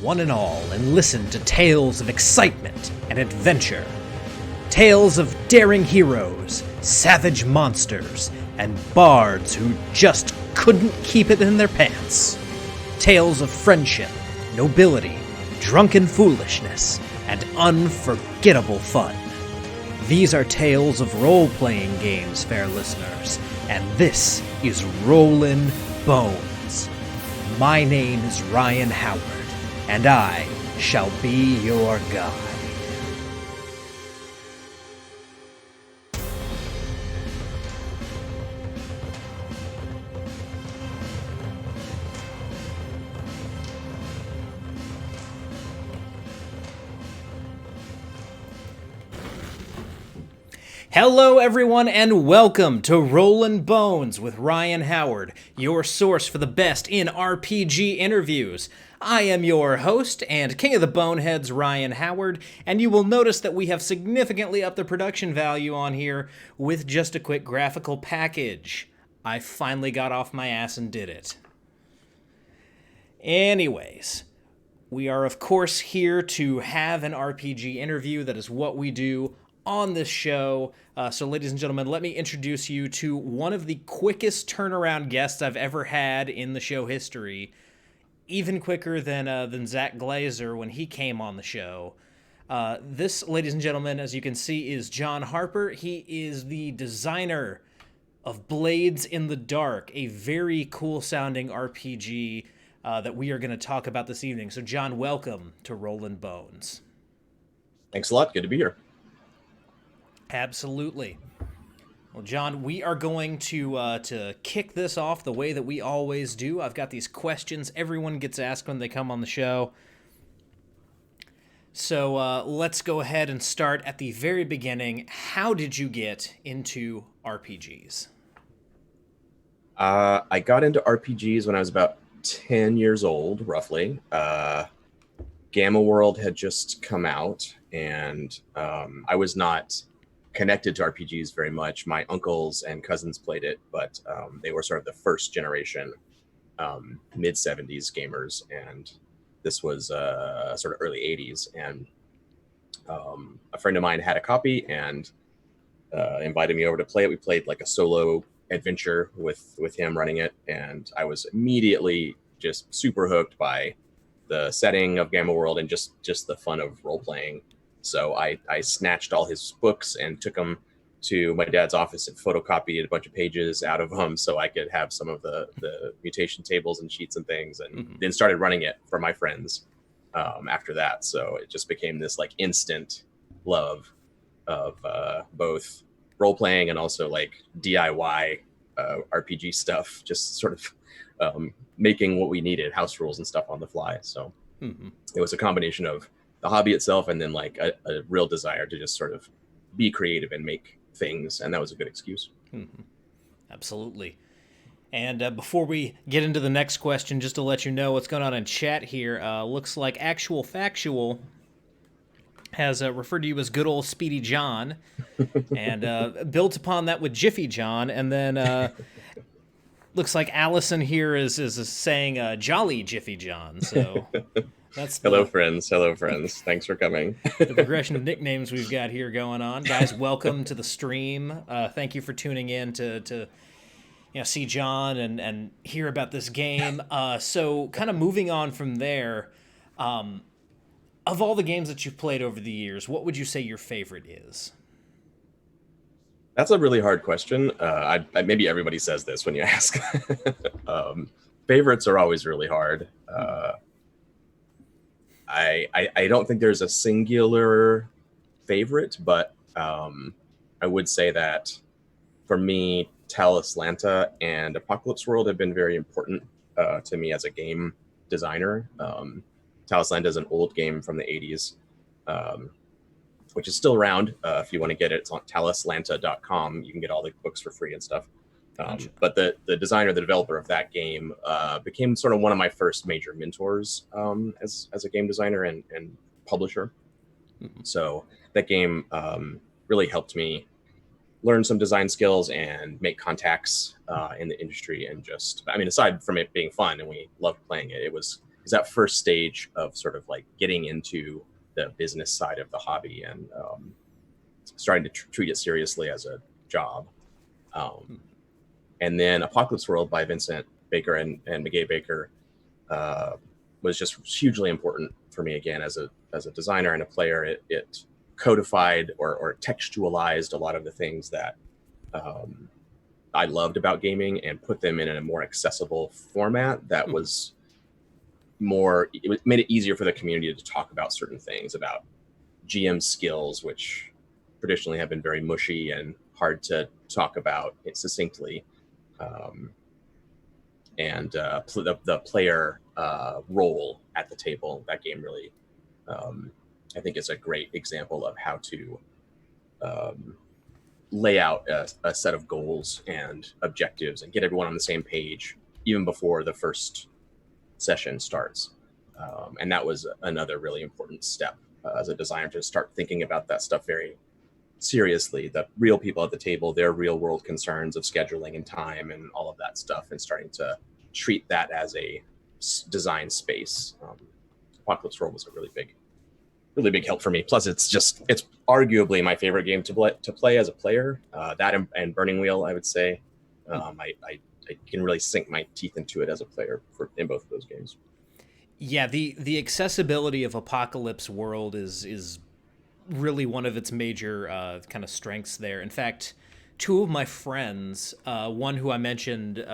one and all, and listen to tales of excitement and adventure. Tales of daring heroes, savage monsters, and bards who just couldn't keep it in their pants. Tales of friendship, nobility, drunken foolishness, and unforgettable fun. These are tales of role-playing games, fair listeners, and this is Rollin Bones. My name is Ryan Howard, and I shall be your guide. Hello everyone and welcome to Rollin Bones with Ryan Howard, your source for the best in RPG interviews. I am your host and king of the boneheads, Ryan Howard, and you will notice that we have significantly upped the production value on here with just a quick graphical package. I finally got off my ass and did it. Anyways, we are of course here to have an RPG interview. That is what we do on this show. So ladies and gentlemen, let me introduce you to one of the quickest turnaround guests I've ever had in the show history. Even quicker than Zach Glazer when he came on the show. This, ladies and gentlemen, as you can see, is John Harper. He is the designer of Blades in the Dark, a very cool sounding RPG that we are going to talk about this evening. So John, welcome to Rollin Bones. Thanks a lot. Good to be here. Absolutely. Well, John, we are going to kick this off the way that we always do. I've got these questions everyone gets asked when they come on the show. So let's go ahead and start at the very beginning. How did you get into RPGs? I got into RPGs when I was about 10 years old, roughly. Gamma World had just come out, and I was not connected to RPGs very much. My uncles and cousins played it, but they were sort of the first generation mid-70s gamers, and this was sort of early 80s. And a friend of mine had a copy and invited me over to play it. We played like a solo adventure with him running it, and I was immediately just super hooked by the setting of Gamma World and just the fun of role-playing. So I snatched all his books and took them to my dad's office and photocopied a bunch of pages out of them so I could have some of the mutation tables and sheets and things, and then started running it for my friends after that. So it just became this like instant love of both role-playing and also like DIY RPG stuff, just sort of making what we needed, house rules and stuff on the fly. So it was a combination of the hobby itself and then like a real desire to just sort of be creative and make things, and that was a good excuse. Absolutely. And before we get into the next question, just to let you know what's going on in chat here, looks like Actual Factual has referred to you as good old Speedy John, and built upon that with Jiffy John, and then looks like Allison here is saying Jolly Jiffy John, so... Hello, friends. Thanks for coming. The progression of nicknames we've got here going on. Guys, welcome to the stream. Thank you for tuning in to see John and hear about this game. So kind of moving on from there, of all the games that you've played over the years, what would you say your favorite is? That's a really hard question. Maybe everybody says this when you ask. Favorites are always really hard. I don't think there's a singular favorite, but I wowould say that for me, Talislanta and Apocalypse World have been very important to me as a game designer. Talislanta is an old game from the 80s, which is still around. If you want to get it, it's on talislanta.com. You can get all the books for free and stuff. Gotcha. But the designer, the developer of that game, became sort of one of my first major mentors as a game designer and publisher. So that game really helped me learn some design skills and make contacts in the industry. And aside from it being fun and we loved playing it, it was that first stage of sort of like getting into the business side of the hobby and starting to treat it seriously as a job. And then Apocalypse World by Vincent Baker and McGay Baker was just hugely important for me again as a designer and a player. It codified or textualized a lot of the things that I loved about gaming and put them in a more accessible format that was made it easier for the community to talk about certain things, about GM skills, which traditionally have been very mushy and hard to talk about it succinctly. And the player role at the table. That game really, I think, is a great example of how to lay out a set of goals and objectives and get everyone on the same page even before the first session starts. And that was another really important step as a designer, to start thinking about that stuff very seriously, the real people at the table, their real world concerns of scheduling and time and all of that stuff, and starting to treat that as a design space. Apocalypse World was a really big help for me. Plus, it's arguably my favorite game to play as a player. That and Burning Wheel, I would say. I can really sink my teeth into it as a player in both of those games. Yeah, the accessibility of Apocalypse World is really one of its major kind of strengths there. In fact, two of my friends, one who I mentioned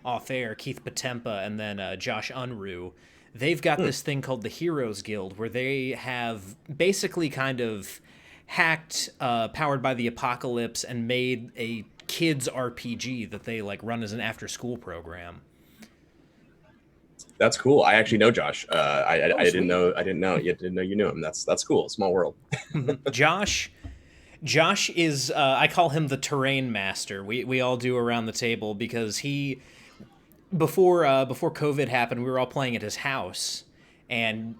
off air, Keith Patempa, and then Josh Unruh, they've got this thing called the Heroes Guild, where they have basically kind of hacked Powered by the Apocalypse and made a kids RPG that they like run as an after school program. That's cool. I actually know Josh. I didn't know you knew him. That's cool. Small world. Josh is I call him the terrain master. We all do around the table, because he before COVID happened, we were all playing at his house, and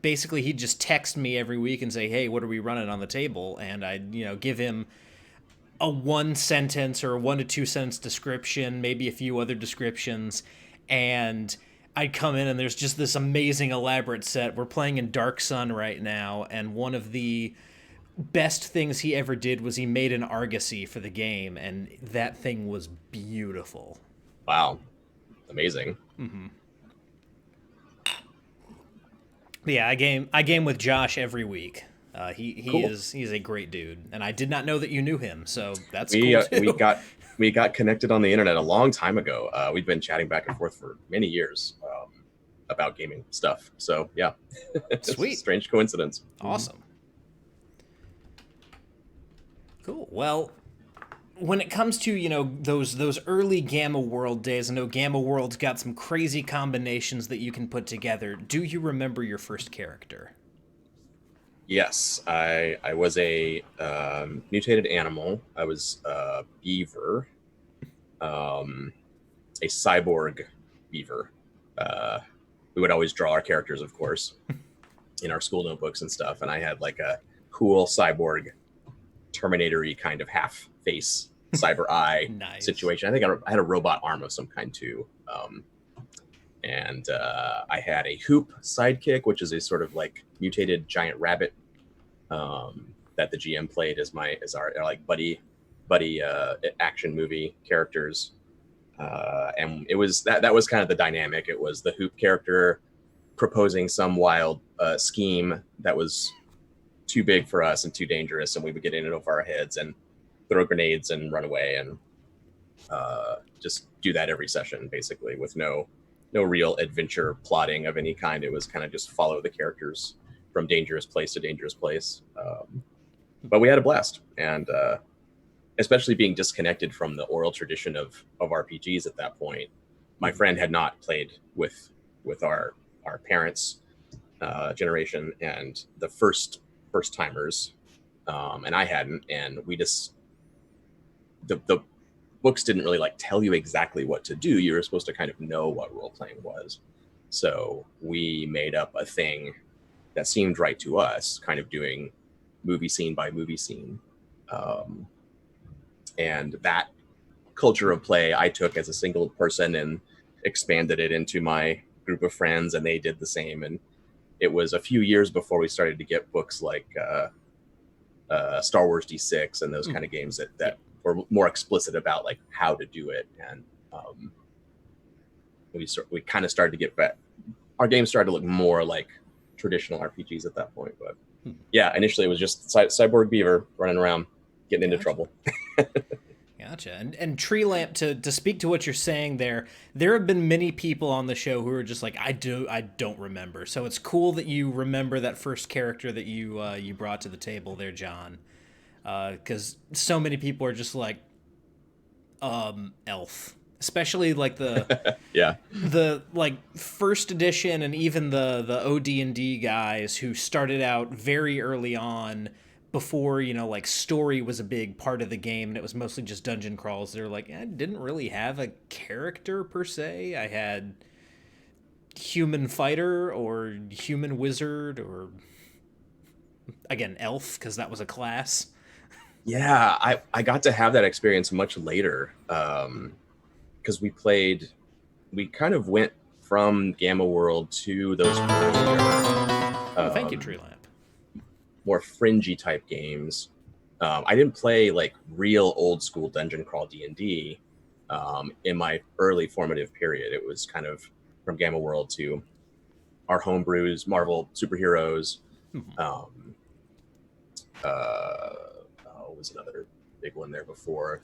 basically he'd just text me every week and say, "Hey, what are we running on the table?" And I'd give him a 1 sentence or a 1 to 2 sentence description, maybe a few other descriptions, and I'd come in and there's just this amazing elaborate set. We're playing in Dark Sun right now, and one of the best things he ever did was he made an argosy for the game, and that thing was beautiful. Wow. Amazing. Yeah, I game with Josh every week. Cool. He's a great dude, and I did not know that you knew him, so that's we cool too. we got connected on the internet a long time ago. We've been chatting back and forth for many years about gaming stuff. So yeah, Sweet, strange coincidence. Awesome, cool. Well, when it comes to those early Gamma World days, I know Gamma World's got some crazy combinations that you can put together. Do you remember your first character? Yes, I was a mutated animal. I was a beaver, a cyborg beaver. We would always draw our characters, of course, in our school notebooks and stuff. And I had like a cool cyborg Terminator-y kind of half face cyber eye Nice. situation. I think I had a robot arm of some kind too. And I had a hoop sidekick, which is a sort of like mutated giant rabbit that the GM played as our like buddy action movie characters. And it was that was kind of the dynamic. It was the hoop character proposing some wild scheme that was too big for us and too dangerous, and we would get in it over our heads and throw grenades and run away and just do that every session, basically, with no real adventure plotting of any kind. It was kind of just follow the characters from dangerous place to dangerous place. But we had a blast, and especially being disconnected from the oral tradition of RPGs at that point. My friend had not played with our parents' generation and the first timers, and I hadn't, and we just the books didn't really like tell you exactly what to do. You were supposed to kind of know what role playing was, so we made up a thing that seemed right to us, kind of doing movie scene by movie scene, and that culture of play I took as a single person and expanded it into my group of friends, and they did the same. And it was a few years before we started to get books like Star Wars D6 and those kind of games that were more explicit about like how to do it. And we kind of started to get back. Our games started to look more like traditional RPGs at that point. But yeah, initially it was just Cyborg Beaver running around, getting into trouble. Gotcha. And Tree Lamp, to speak to what you're saying there have been many people on the show who are just like, I don't remember. So it's cool that you remember that first character that you brought to the table there, John. Because so many people are just like, Elf. Especially like the the like first edition and even the OD&D guys who started out very early on, before, you know, like story was a big part of the game and it was mostly just dungeon crawls. They're like, I didn't really have a character per se. I had human fighter or human wizard or, again, elf, because that was a class. Yeah, I got to have that experience much later, because we kind of went from Gamma World to those earlier, Thank you, Tree Lamp. more fringy type games. I didn't play like real old school dungeon crawl D&D in my early formative period. It was kind of from Gamma World to our homebrews, Marvel superheroes. What was another big one there before?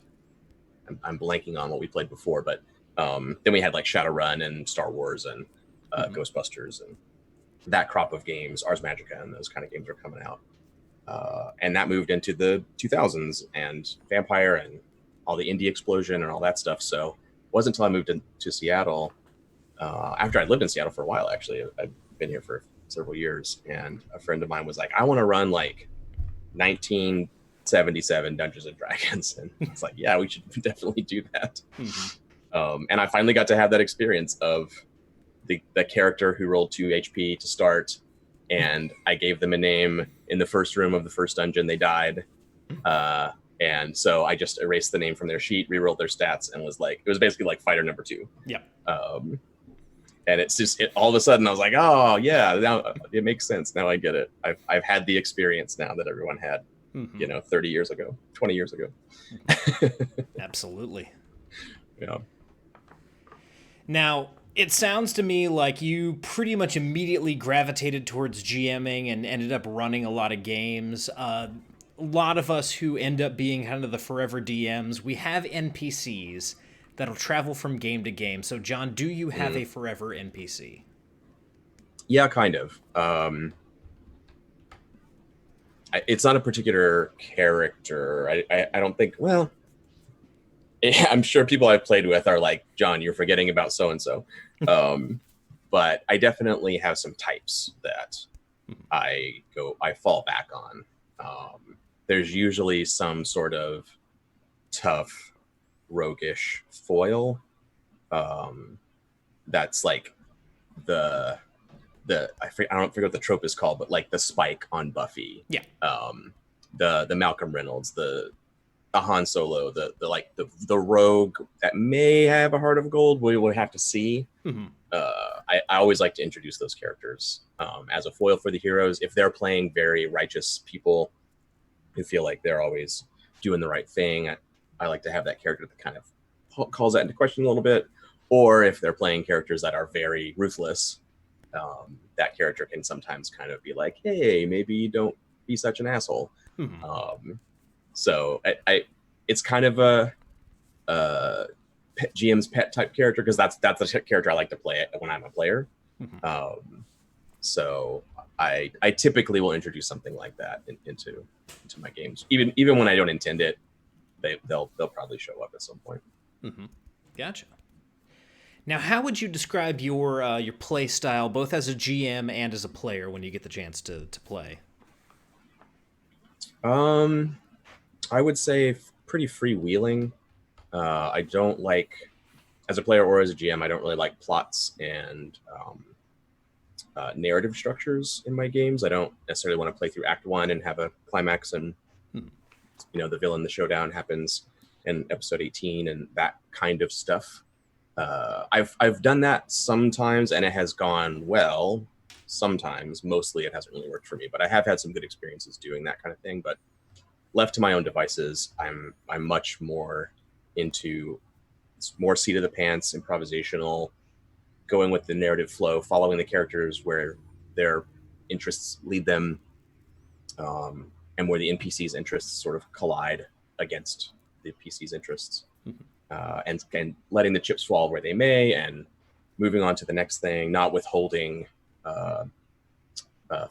I'm blanking on what we played before, but then we had like Shadowrun and Star Wars and Ghostbusters and that crop of games. Ars Magica and those kind of games are coming out. And that moved into the 2000s and Vampire and all the indie explosion and all that stuff. So it wasn't until I moved to Seattle, after I lived in Seattle for a while, actually. I've been here for several years. And a friend of mine was like, I want to run like 1977 Dungeons and Dragons. And it's like, yeah, we should definitely do that. And I finally got to have that experience of the character who rolled 2 HP to start, and I gave them a name in the first room of the first dungeon. They died, and so I just erased the name from their sheet, rerolled their stats, and was like, it was basically like fighter number 2. Yeah. And it's just all of a sudden I was like, oh yeah, now it makes sense. Now I get it. I've had the experience now that everyone had, 30 years ago, 20 years ago. Absolutely. Yeah. Now, it sounds to me like you pretty much immediately gravitated towards GMing and ended up running a lot of games. A lot of us who end up being kind of the forever DMs, we have NPCs that'll travel from game to game. So, John, do you have a forever NPC? Yeah, kind of. It's not a particular character. I don't think, well, I'm sure people I've played with are like, John, you're forgetting about so-and-so. But I definitely have some types that I fall back on. There's usually some sort of tough, roguish foil. That's like I don't forget what the trope is called, but like the Spike on Buffy. Yeah. The Malcolm Reynolds, the Han Solo, the rogue that may have a heart of gold. We will have to see. I always like to introduce those characters as a foil for the heroes. If they're playing very righteous people who feel like they're always doing the right thing, I like to have that character that kind of calls that into question a little bit. Or if they're playing characters that are very ruthless, that character can sometimes kind of be like, hey, maybe don't be such an asshole. So it's kind of a GM's pet type character, because that's the character I like to play when I'm a player. So I typically will introduce something like that into my games, even when I don't intend it. They'll probably show up at some point. Gotcha. Now, how would you describe your play style, both as a GM and as a player, when you get the chance to play? I would say pretty freewheeling. I don't like, as a player or as a GM, I don't really like plots and narrative structures in my games. I don't necessarily want to play through Act 1 and have a climax and the showdown happens in episode 18 and that kind of stuff. I've done that sometimes, and it has gone well. Sometimes, mostly, it hasn't really worked for me. But I have had some good experiences doing that kind of thing. But left to my own devices, I'm much more into more seat of the pants, improvisational, going with the narrative flow, following the characters where their interests lead them, and where the NPCs' interests sort of collide against the PC's interests, and letting the chips fall where they may, and moving on to the next thing, not withholding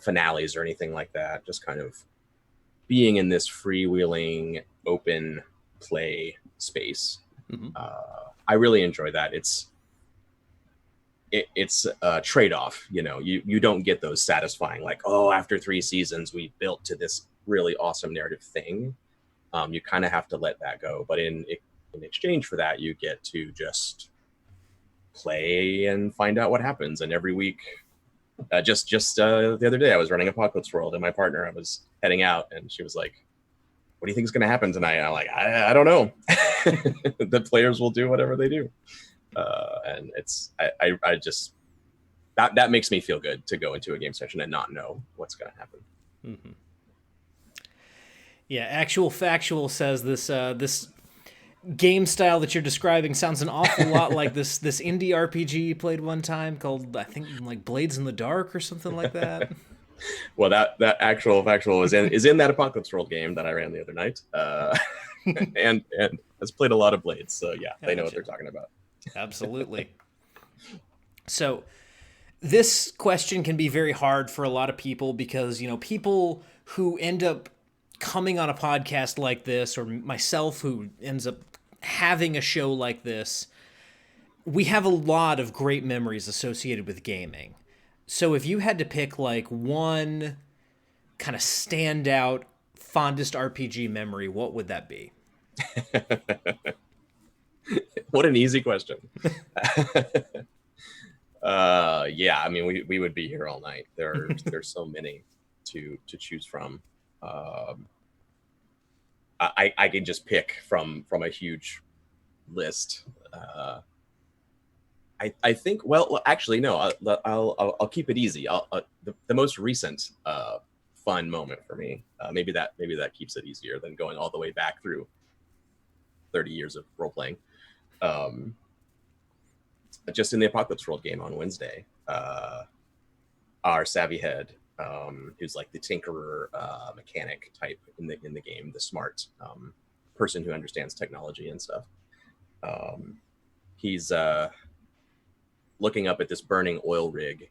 finales or anything like that. Just kind of being in this freewheeling, open play space. I really enjoy that. It's a trade-off. You don't get those satisfying, like, oh, after 3 seasons we built to this really awesome narrative thing. You kind of have to let that go, but in exchange for that, you get to just play and find out what happens. And every week, just the other day, I was running Apocalypse World, and my partner, I was heading out, and she was like, what do you think is going to happen tonight? And I'm like, I don't know. The players will do whatever they do. And I just, that makes me feel good to go into a game session and not know what's going to happen. Mm-hmm. Yeah, Actual Factual says this game style that you're describing sounds an awful lot like this indie RPG you played one time called, I think, like Blades in the Dark or something like that. Well, that Actual Factual is in that Apocalypse World game that I ran the other night, and has played a lot of Blades, so yeah, they know what they're talking about. Absolutely. So this question can be very hard for a lot of people because, people who end up coming on a podcast like this, or myself who ends up having a show like this, we have a lot of great memories associated with gaming. So if you had to pick like one kind of standout, fondest RPG memory, what would that be? What an easy question. Yeah, I mean, we would be here all night. There's so many to choose from. I can just pick from a huge list. I think. Well, actually, no. I'll keep it easy. The most recent fun moment for me. Maybe that keeps it easier than going all the way back through 30 years of role playing. Just in the Apocalypse World game on Wednesday, our savvy head, who's like the tinkerer, mechanic type in the game, the smart person who understands technology and stuff. He's looking up at this burning oil rig,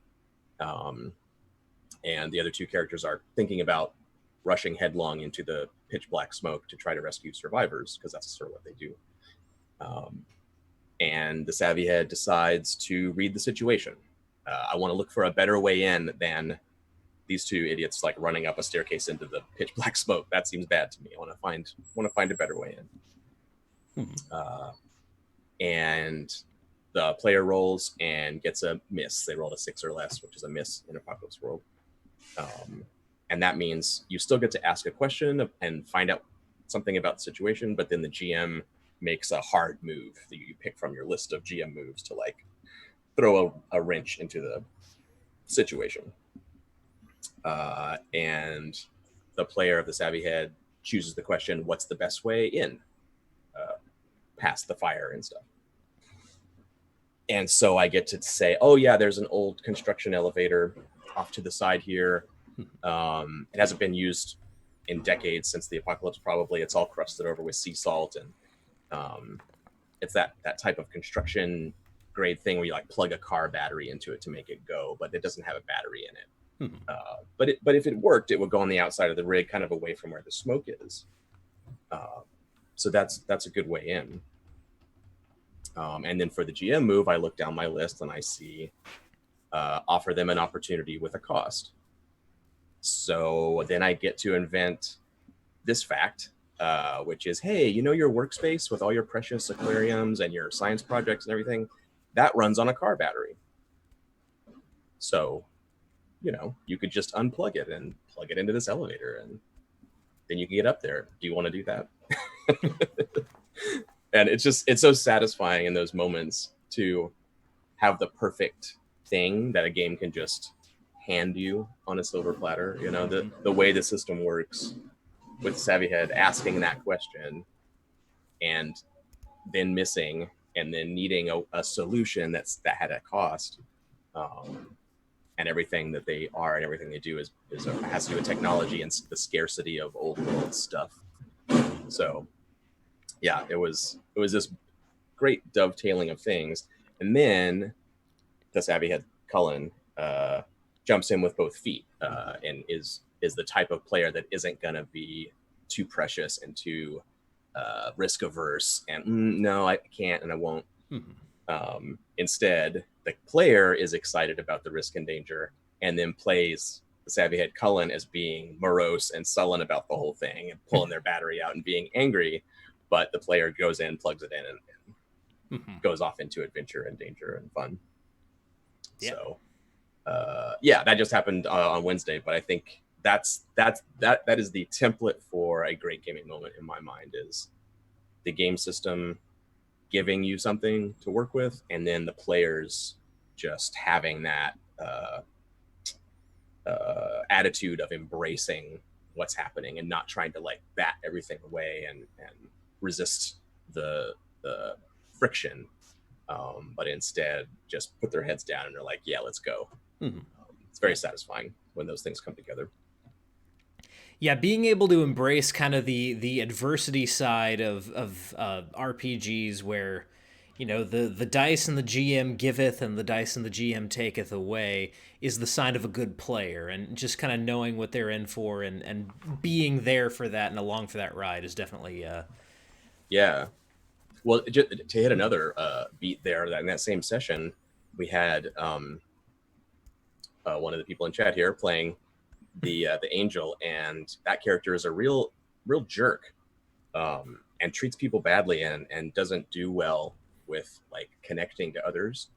and the other 2 characters are thinking about rushing headlong into the pitch black smoke to try to rescue survivors, because that's sort of what they do. And the savvy head decides to read the situation. I want to look for a better way in than these 2 idiots like running up a staircase into the pitch black smoke. That seems bad to me. I want to find a better way in. And the player rolls and gets a miss. They rolled a 6 or less, which is a miss in Apocalypse World. And that means you still get to ask a question and find out something about the situation, but then the GM makes a hard move that you pick from your list of GM moves to like throw a wrench into the situation. And the player of the savvy head chooses the question, what's the best way in past the fire and stuff? And so I get to say, oh yeah, there's an old construction elevator off to the side here. It hasn't been used in decades, since the apocalypse probably. It's all crusted over with sea salt, and it's that type of construction grade thing where you like plug a car battery into it to make it go, but it doesn't have a battery in it. But if it worked, it would go on the outside of the rig, kind of away from where the smoke is. So that's a good way in. And then for the GM move, I look down my list and I see offer them an opportunity with a cost. So then I get to invent this fact, which is, hey, you know your workspace with all your precious aquariums and your science projects and everything, that runs on a car battery. So, you could just unplug it and plug it into this elevator, and then you can get up there. Do you want to do that? And it's so satisfying in those moments to have the perfect thing that a game can just hand you on a silver platter. You know, the way the system works with Savvy Head asking that question and then missing and then needing a solution that had a cost. And everything that they are and everything they do has to do with technology and the scarcity of old world stuff. So yeah, it was this great dovetailing of things. And then the Savvy Head Cullen jumps in with both feet and is the type of player that isn't going to be too precious and too risk averse and no, I can't and I won't. Instead, the player is excited about the risk and danger and then plays the Savvy Head Cullen as being morose and sullen about the whole thing and pulling their battery out and being angry. But the player goes in, plugs it in, and goes off into adventure and danger and fun. Yeah. So, that just happened on Wednesday. But I think that is the template for a great gaming moment in my mind. Is the game system giving you something to work with, and then the players just having that attitude of embracing what's happening and not trying to like bat everything away and resist the friction, but instead just put their heads down and they're like, yeah, let's go. It's very satisfying when those things come together. Yeah, being able to embrace kind of the adversity side of RPGs where, you know, the dice and the GM giveth and the dice and the GM taketh away is the sign of a good player. And just kind of knowing what they're in for and being there for that and along for that ride is definitely... Yeah. Well, to hit another beat there, in that same session, we had one of the people in chat here playing the angel, and that character is a real jerk, and treats people badly and doesn't do well with like connecting to others.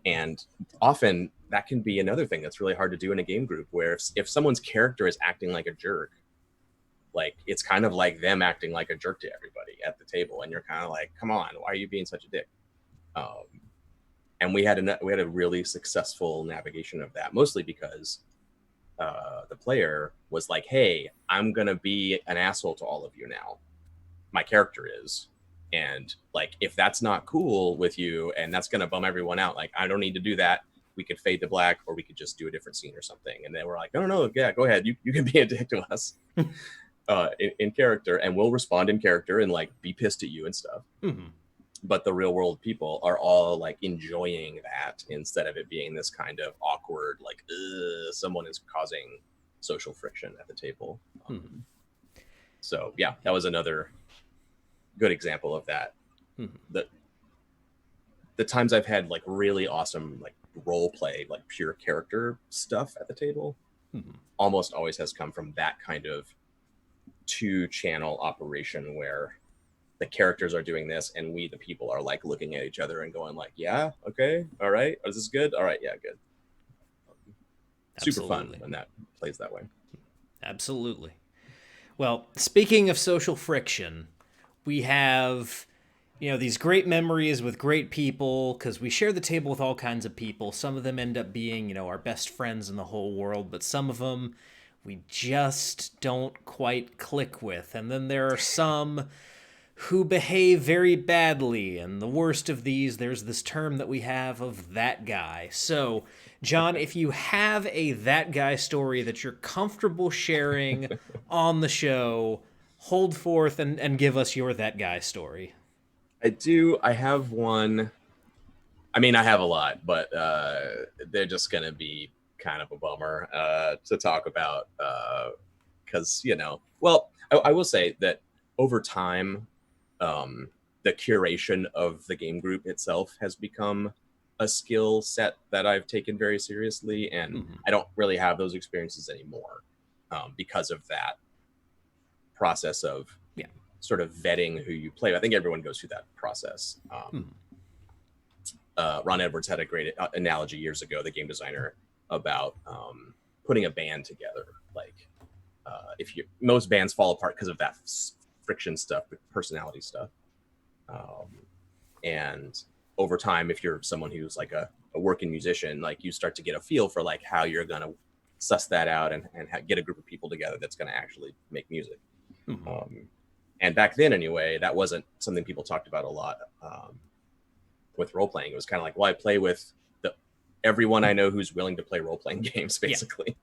And often that can be another thing that's really hard to do in a game group, where if someone's character is acting like a jerk, like it's kind of like them acting like a jerk to everybody at the table, and you're kind of like, come on, why are you being such a dick? And we had a really successful navigation of that, mostly because the player was like, hey, I'm gonna be an asshole to all of you now, my character is, and like if that's not cool with you and that's gonna bum everyone out, like I don't need to do that, we could fade to black or we could just do a different scene or something. And then we're like, no, yeah, go ahead, you can be a dick to us in character, and we'll respond in character and like be pissed at you and stuff. But the real world people are all like enjoying that, instead of it being this kind of awkward, like someone is causing social friction at the table. So yeah, that was another good example of that. The times I've had like really awesome like role play, like pure character stuff at the table, almost always has come from that kind of 2-channel operation where the characters are doing this and we the people are like looking at each other and going like, yeah, okay, all right, is this good? All right, yeah, good. Super fun when that plays that way. Absolutely. Well, speaking of social friction, we have, you know, these great memories with great people because we share the table with all kinds of people. Some of them end up being, you know, our best friends in the whole world, but some of them we just don't quite click with. And then there are some who behave very badly, and the worst of these, there's this term that we have of that guy. So, John, if you have a that guy story that you're comfortable sharing on the show, hold forth and give us your that guy story. I do. I have one. I mean, I have a lot, but they're just going to be kind of a bummer to talk about because, you know, well, I will say that over time, the curation of the game group itself has become a skill set that I've taken very seriously, and I don't really have those experiences anymore because of that process of sort of vetting who you play. I think everyone goes through that process. Ron Edwards had a great analogy years ago, the game designer, about putting a band together. Like most bands fall apart because of that friction stuff, personality stuff. And over time, if you're someone who's like a working musician, like you start to get a feel for like how you're going to suss that out and get a group of people together that's going to actually make music. And back then anyway, that wasn't something people talked about a lot with role playing. It was kind of like, well, I play with everyone I know who's willing to play role playing games, basically.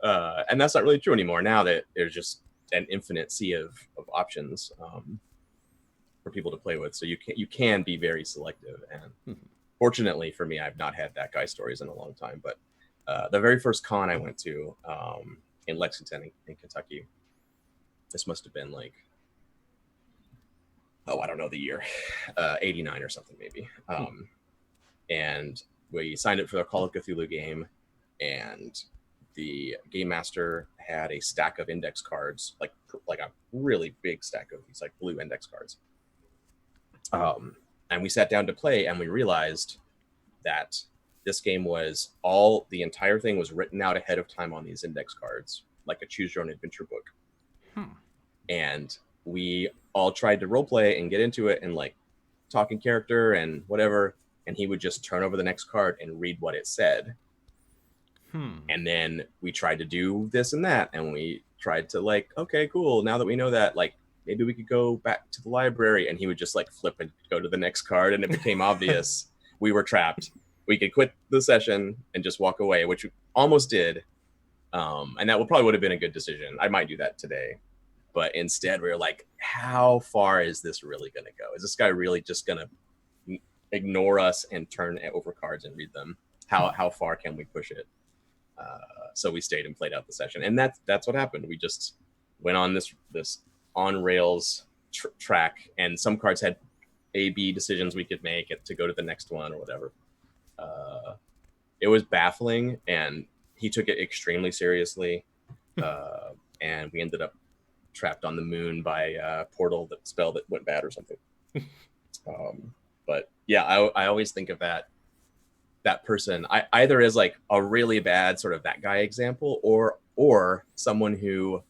And that's not really true anymore now that there's just an infinite sea of options for people to play with. So you can be very selective. And fortunately for me, I've not had that guy stories in a long time. But the very first con I went to in Lexington in Kentucky, this must have been like, I don't know the year, 89 or something maybe. And we signed up for the Call of Cthulhu game, and the game master had a stack of index cards, like a really big stack of these like blue index cards. And we sat down to play, and we realized that this game was the entire thing was written out ahead of time on these index cards, like a choose your own adventure book. And we all tried to role play and get into it and like talk in character and whatever. And he would just turn over the next card and read what it said. And then we tried to do this and that. And we tried to like, okay, cool. Now that we know that, like, maybe we could go back to the library. And he would just like flip and go to the next card. And it became obvious we were trapped. We could quit the session and just walk away, which we almost did. And that probably would have been a good decision. I might do that today. But instead, we were like, how far is this really going to go? Is this guy really just going to ignore us and turn over cards and read them? How far can we push it? So we stayed and played out the session. And that's what happened. We just went on this on rails track, and some cards had A-B decisions we could make to go to the next one or whatever. It was baffling, and he took it extremely seriously. And we ended up trapped on the moon by a portal spell that went bad or something. But yeah, I always think of that person either as like a really bad sort of that guy example, or someone who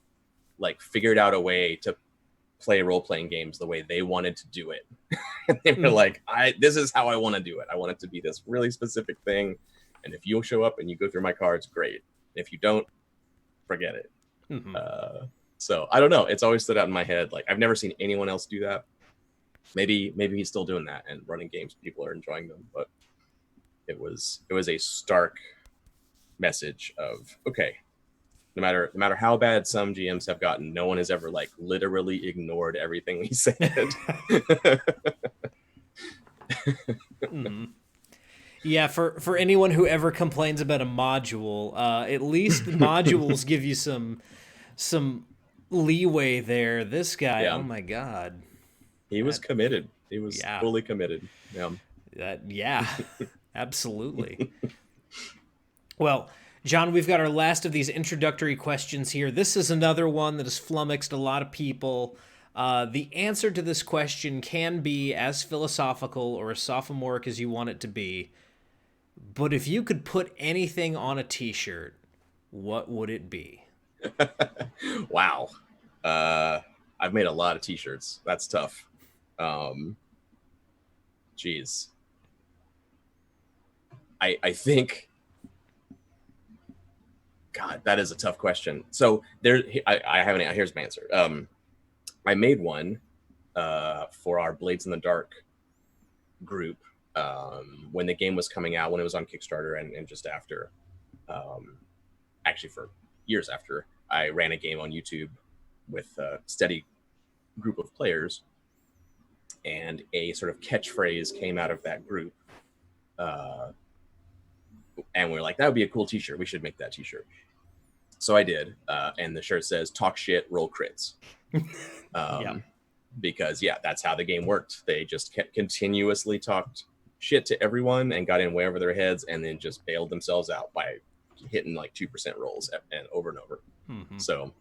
like figured out a way to play role-playing games the way they wanted to do it. And they were like, this is how I want to do it. I want it to be this really specific thing. And if you'll show up and you go through my cards, great. If you don't, forget it. So I don't know. It's always stood out in my head. Like, I've never seen anyone else do that. Maybe he's still doing that and running games. People are enjoying them, but it was a stark message of, okay, no matter how bad some GMs have gotten, no one has ever like literally ignored everything we said. Yeah, for anyone who ever complains about a module, at least modules give you some leeway there. This guy, oh my God. He was committed. He was fully committed. Yeah, absolutely. Well, John, we've got our last of these introductory questions here. This is another one that has flummoxed a lot of people. The answer to this question can be as philosophical or as sophomoric as you want it to be. But if you could put anything on a t-shirt, what would it be? Wow. I've made a lot of t-shirts. That's tough. Geez. I think, God, that is a tough question. So I have here's my answer. I made one for our Blades in the Dark group when the game was coming out, when it was on Kickstarter and just after. Actually, for years after, I ran a game on YouTube with a steady group of players, and a sort of catchphrase came out of that group. And we're like, that would be a cool t-shirt. We should make that t-shirt. So I did. And the shirt says, talk shit, roll crits. Because, that's how the game worked. They just continuously talked shit to everyone and got in way over their heads, and then just bailed themselves out by hitting like 2% rolls and over. So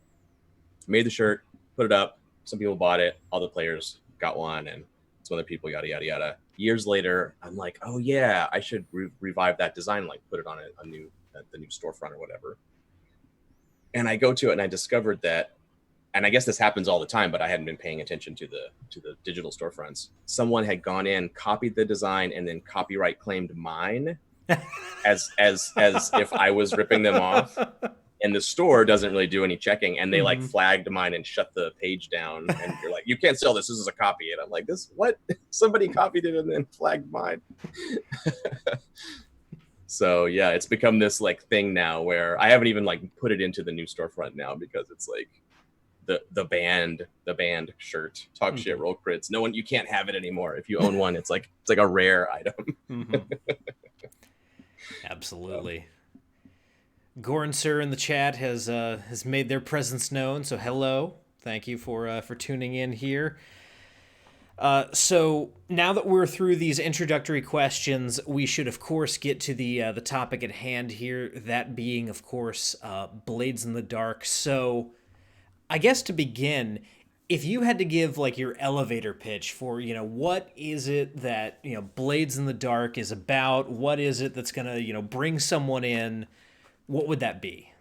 made the shirt, put it up. Some people bought it. All the players got one, and some other people, yada, yada, yada. Years later, I'm like, oh yeah, I should revive that design, like put it on the new storefront or whatever. And I go to it and I discovered that and I guess this happens all the time, but I hadn't been paying attention to the digital storefronts. Someone had gone in, copied the design, and then copyright claimed mine as if I was ripping them off. And the store doesn't really do any checking, and they like flagged mine and shut the page down. And you're like, you can't sell this. This is a copy. And I'm like, this what? Somebody copied it and then flagged mine. So yeah, it's become this like thing now where I haven't even like put it into the new storefront now because it's like the band shirt, talk shit, roll crits. No one, you can't have it anymore. If you own one, it's like a rare item. Absolutely. Goran Sir in the chat has made their presence known, so hello. Thank you for tuning in here. So now that we're through these introductory questions, we should of course get to the topic at hand here. That being, of course, Blades in the Dark. So, I guess to begin, if you had to give like your elevator pitch for what is it that Blades in the Dark is about? What is it that's gonna bring someone in? What would that be?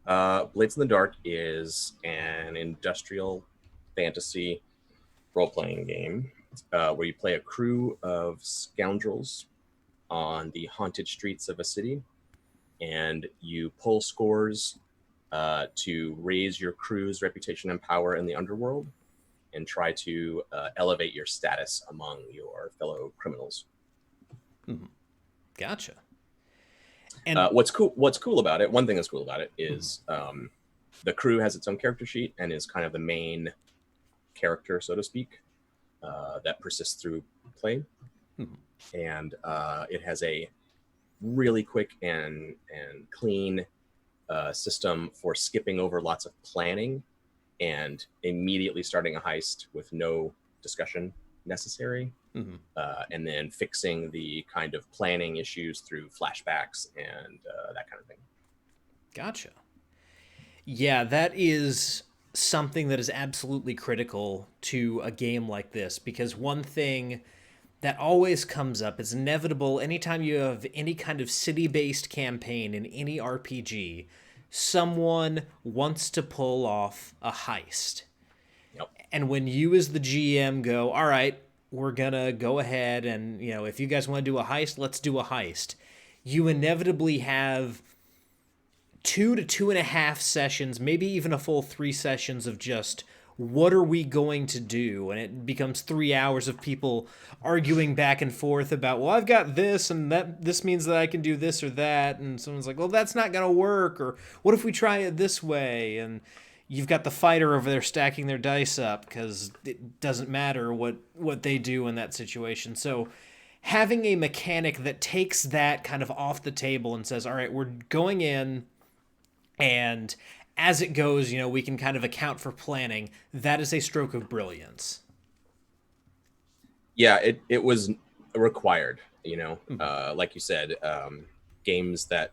Blades in the Dark is an industrial fantasy role-playing game where you play a crew of scoundrels on the haunted streets of a city, and you pull scores to raise your crew's reputation and power in the underworld, and try to elevate your status among your fellow criminals. Gotcha. And what's cool about it, one thing that's cool about it is the crew has its own character sheet and is kind of the main character, so to speak, that persists through play. And it has a really quick and clean system for skipping over lots of planning and immediately starting a heist with no discussion necessary. And then fixing the kind of planning issues through flashbacks and that kind of thing. Gotcha. Yeah, that is something that is absolutely critical to a game like this, because one thing that always comes up is inevitable anytime you have any kind of city-based campaign in any RPG, someone wants to pull off a heist. Yep. And when you as the GM go, all right, we're gonna go ahead and, if you guys want to do a heist, let's do a heist. You inevitably have 2 to 2.5 sessions, maybe even a full 3 sessions of just what are we going to do? And it becomes 3 hours of people arguing back and forth about, well, I've got this and that this means that I can do this or that. And someone's like, well, that's not going to work. Or what if we try it this way? And you've got the fighter over there stacking their dice up because it doesn't matter what they do in that situation. So having a mechanic that takes that kind of off the table and says, all right, we're going in, and as it goes, we can kind of account for planning. That is a stroke of brilliance. Yeah, it was required, like you said, games that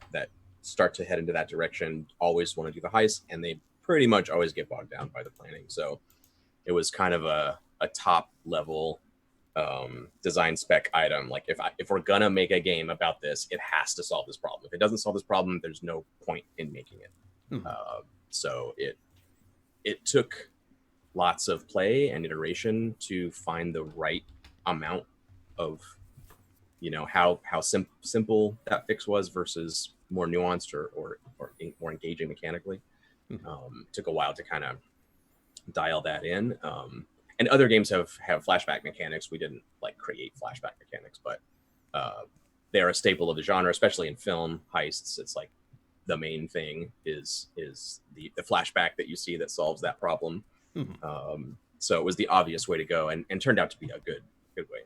start to head into that direction always want to do the heist, and they pretty much always get bogged down by the planning. So it was kind of a top level design spec item. Like if we're gonna make a game about this, it has to solve this problem. If it doesn't solve this problem, there's no point in making it. So it took lots of play and iteration to find the right amount of how simple that fix was versus more nuanced or more engaging mechanically. Took a while to kind of dial that in. And other games have flashback mechanics. We didn't like create flashback mechanics, but they're a staple of the genre, especially in film heists. It's like the main thing is the flashback that you see that solves that problem. So it was the obvious way to go, and turned out to be a good way.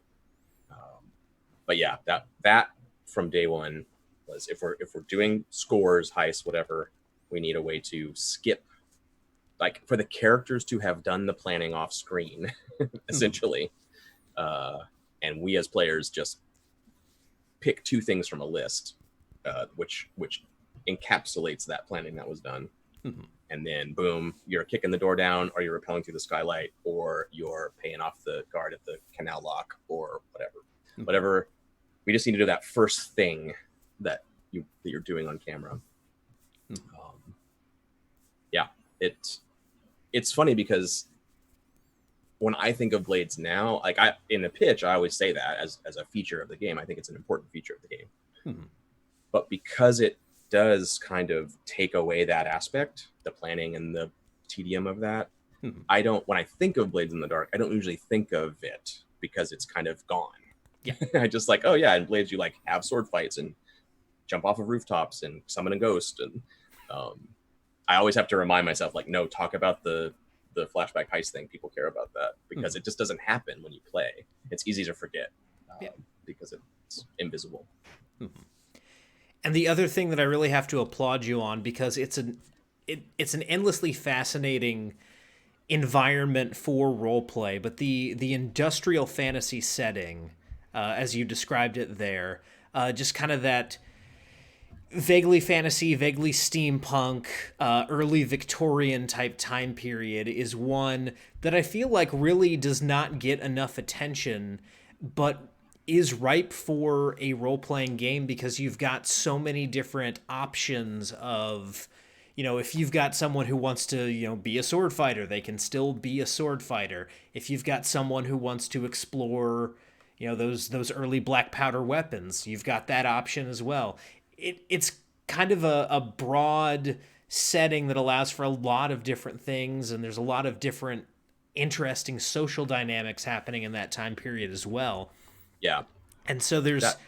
But yeah, that from day one was if we're doing scores, heists, whatever, we need a way to skip, like for the characters to have done the planning off screen, essentially, and we as players just pick 2 things from a list, which encapsulates that planning that was done. And then boom, you're kicking the door down, or you're rappelling through the skylight, or you're paying off the guard at the canal lock, or whatever. We just need to do that first thing that you're doing on camera. Yeah. it's funny because when I think of blades now, like I in the pitch, I always say that as a feature of the game. I think it's an important feature of the game. Hmm. But because it does kind of take away that aspect, the planning and the tedium of that, Hmm. I don't, when I think of Blades in the Dark, I don't usually think of it because it's kind of gone. Yeah. I just like, oh yeah, in Blades you like have sword fights and jump off of rooftops and summon a ghost. And I always have to remind myself, like, no, talk about the flashback heist thing. People care about that because it just doesn't happen when you play. It's easy to forget because it's invisible. Mm-hmm. And the other thing that I really have to applaud you on, because it's an endlessly fascinating environment for role play, but the industrial fantasy setting, as you described it there, just kind of that vaguely fantasy, vaguely steampunk, early Victorian type time period is one that I feel like really does not get enough attention, but is ripe for a role playing game because you've got so many different options of, if you've got someone who wants to, be a sword fighter, they can still be a sword fighter. If you've got someone who wants to explore, those early black powder weapons, you've got that option as well. It's kind of a broad setting that allows for a lot of different things, and there's a lot of different interesting social dynamics happening in that time period as well. Yeah. And so there's That,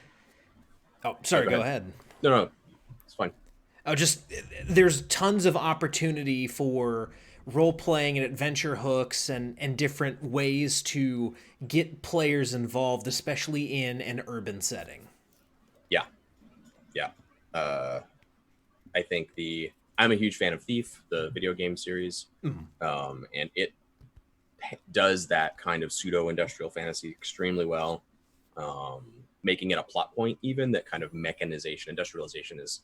oh, sorry, go go ahead. No, it's fine. Oh, just there's tons of opportunity for role playing and adventure hooks and different ways to get players involved, especially in an urban setting. Yeah. Yeah. I think I'm a huge fan of Thief, the video game series, and it does that kind of pseudo industrial fantasy extremely well, making it a plot point. Even that kind of mechanization, industrialization is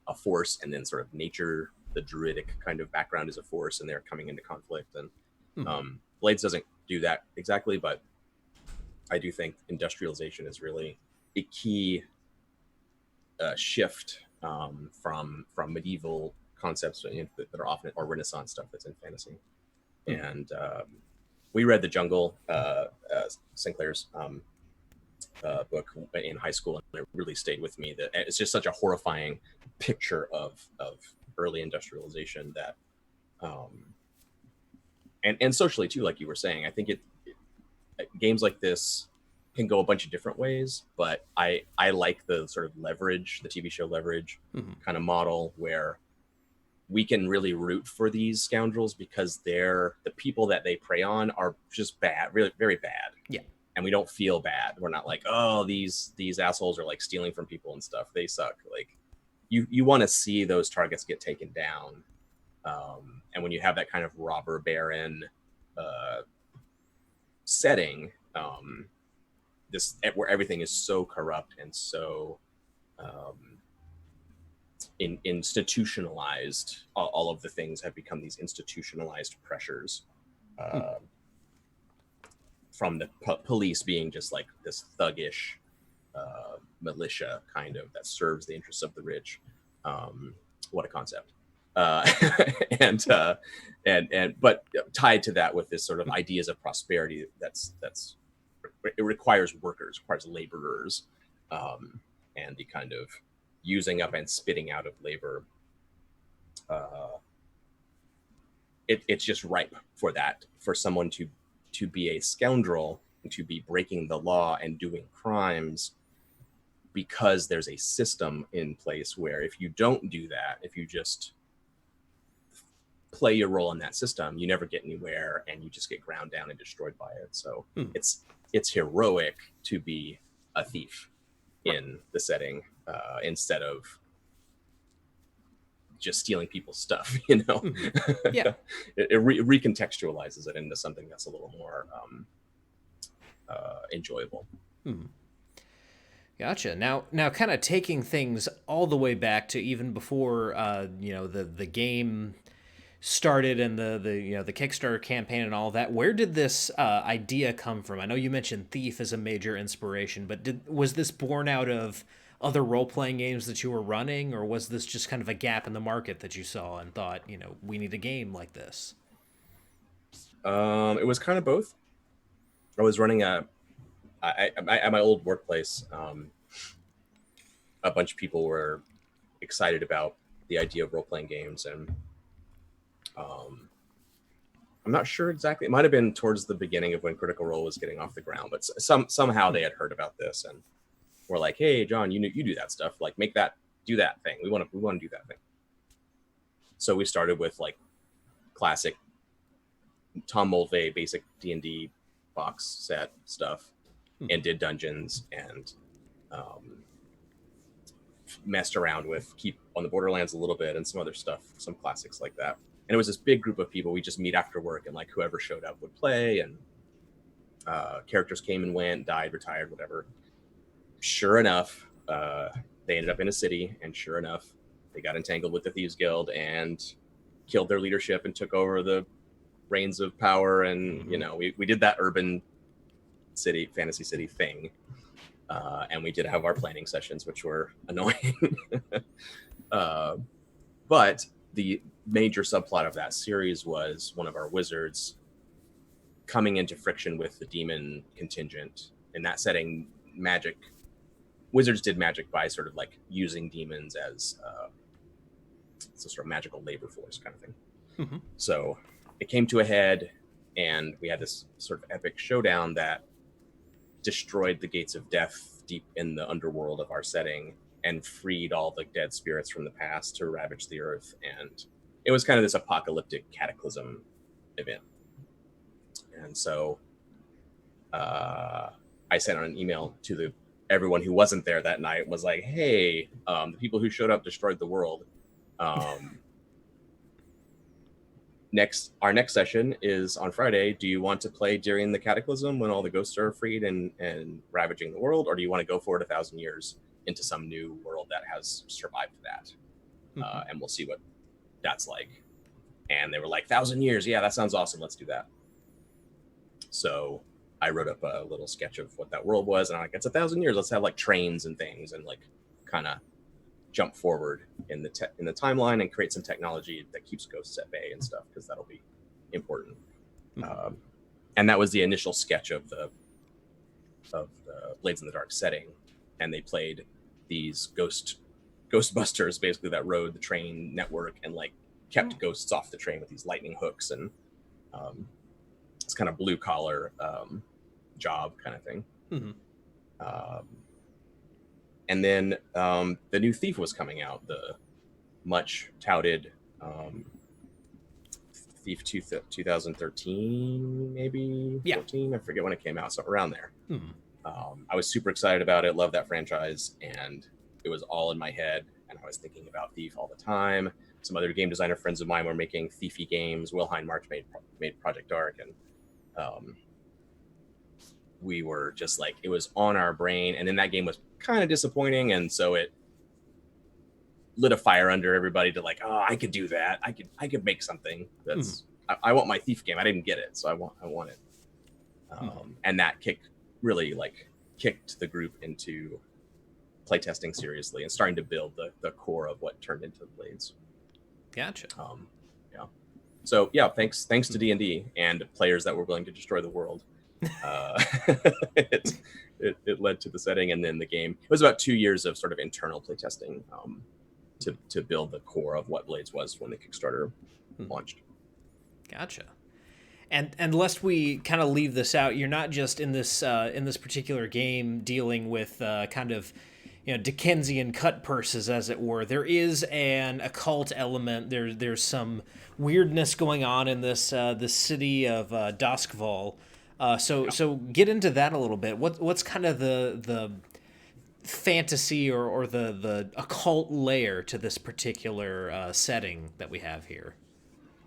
a force, and then sort of nature, the druidic kind of background is a force, and they're coming into conflict. And Blades doesn't do that exactly, but I do think industrialization is really a key shift from medieval concepts that are often, or Renaissance stuff that's in fantasy. And we read The Jungle, Sinclair's book in high school, and it really stayed with me. That it's just such a horrifying picture of early industrialization that, and socially too, like you were saying. I think games like this can go a bunch of different ways, but I like the sort of leverage, the TV show leverage kind of model, where we can really root for these scoundrels because the people that they prey on are just bad, really very bad. Yeah. And we don't feel bad. We're not like, oh, these assholes are like stealing from people and stuff. They suck. Like you want to see those targets get taken down. And when you have that kind of robber baron setting, where everything is so corrupt and so institutionalized, all of the things have become these institutionalized pressures, from the police being just like this thuggish militia kind of that serves the interests of the rich. What a concept. But tied to that with this sort of ideas of prosperity it requires workers, requires laborers, and the kind of using up and spitting out of labor. It's just ripe for that, for someone to be a scoundrel and to be breaking the law and doing crimes, because there's a system in place where if you don't do that, if you just play your role in that system, you never get anywhere and you just get ground down and destroyed by it. So it's heroic to be a thief in the setting, instead of just stealing people's stuff, Yeah. it recontextualizes it into something that's a little more enjoyable. Gotcha. Now, kind of taking things all the way back to even before, the game started and the Kickstarter campaign and all that. Where did this idea come from? I know you mentioned Thief as a major inspiration, but was this born out of other role-playing games that you were running, or was this just kind of a gap in the market that you saw and thought, we need a game like this? It was kind of both. I was running at my old workplace. A bunch of people were excited about the idea of role-playing games, and um, I'm not sure exactly. It might have been towards the beginning of when Critical Role was getting off the ground, but somehow they had heard about this and were like, "Hey, John, you do that stuff. Like, do that thing. We want to do that thing." So we started with like classic Tom Mulvey basic D&D box set stuff, and did dungeons and um, messed around with Keep on the Borderlands a little bit and some other stuff, some classics like that. And it was this big group of people. We just meet after work, and like whoever showed up would play, and characters came and went, died, retired, whatever. Sure enough, they ended up in a city, and sure enough, they got entangled with the Thieves Guild and killed their leadership and took over the reins of power. And we did that urban city, fantasy city thing, and we did have our planning sessions, which were annoying. But the major subplot of that series was one of our wizards coming into friction with the demon contingent. In that setting, wizards did magic by sort of like using demons as it's a sort of magical labor force kind of thing. Mm-hmm. So it came to a head, and we had this sort of epic showdown that destroyed the gates of death deep in the underworld of our setting and freed all the dead spirits from the past to ravage the earth. And it was kind of this apocalyptic cataclysm event. And so I sent out an email to everyone who wasn't there that night, was like, "Hey, the people who showed up destroyed the world. Our next session is on Friday. Do you want to play during the cataclysm when all the ghosts are freed and ravaging the world, or do you want to go forward 1,000 years into some new world that has survived that? And we'll see what that's like." And they were like, "1,000 years, yeah, that sounds awesome. Let's do that." So I wrote up a little sketch of what that world was, and I'm like, "It's 1,000 years. Let's have like trains and things, and like kind of jump forward in the timeline and create some technology that keeps ghosts at bay and stuff, because that'll be important." And that was the initial sketch of the Blades in the Dark setting. And they played these ghostbusters basically that rode the train network and like kept ghosts off the train with these lightning hooks, and it's kind of blue collar job kind of thing. And then the new Thief was coming out, the much touted Thief 2013, maybe 14. I forget when it came out, so around there. I was super excited about it, loved that franchise, and it was all in my head, and I was thinking about Thief all the time. Some other game designer friends of mine were making Thiefy games. Will Hein March made Project Dark, and we were just like, it was on our brain. And then that game was kind of disappointing, and so it lit a fire under everybody to like, "Oh, I could do that. I could make something that's I want my Thief game. I didn't get it, so I want it." And that kicked the group into playtesting seriously and starting to build the core of what turned into Blades. Gotcha. Yeah. So yeah, thanks to D&D and players that were willing to destroy the world. It led to the setting, and then the game. It was about 2 years of sort of internal playtesting to build the core of what Blades was when the Kickstarter launched. Gotcha. And lest we kind of leave this out, you're not just in this particular game dealing with kind of Dickensian cut purses, as it were. There is an occult element. There's some weirdness going on in this city of Doskval. So get into that a little bit. What's kind of the fantasy or the occult layer to this particular setting that we have here?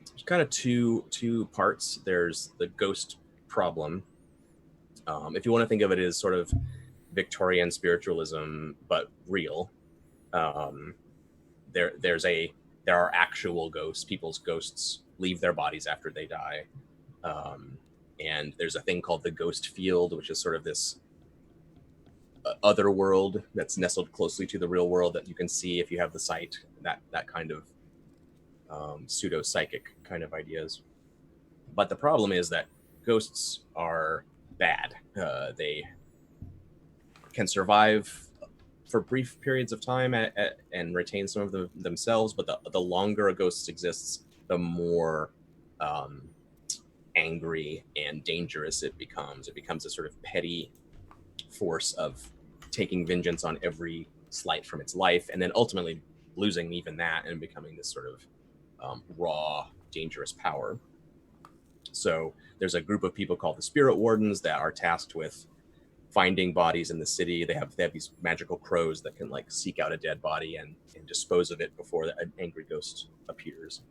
There's kind of two parts. There's the ghost problem. If you want to think of it as sort of Victorian spiritualism, but real. There are actual ghosts. People's ghosts leave their bodies after they die. And there's a thing called the ghost field, which is sort of this other world that's nestled closely to the real world that you can see if you have the sight. That kind of pseudo psychic kind of ideas. But the problem is that ghosts are bad. They can survive for brief periods of time and retain some of themselves, but the longer a ghost exists, the more angry and dangerous it becomes. It becomes a sort of petty force of taking vengeance on every slight from its life, and then ultimately losing even that and becoming this sort of raw, dangerous power. So there's a group of people called the Spirit Wardens that are tasked with finding bodies in the city. They have these magical crows that can like seek out a dead body and dispose of it before an angry ghost appears.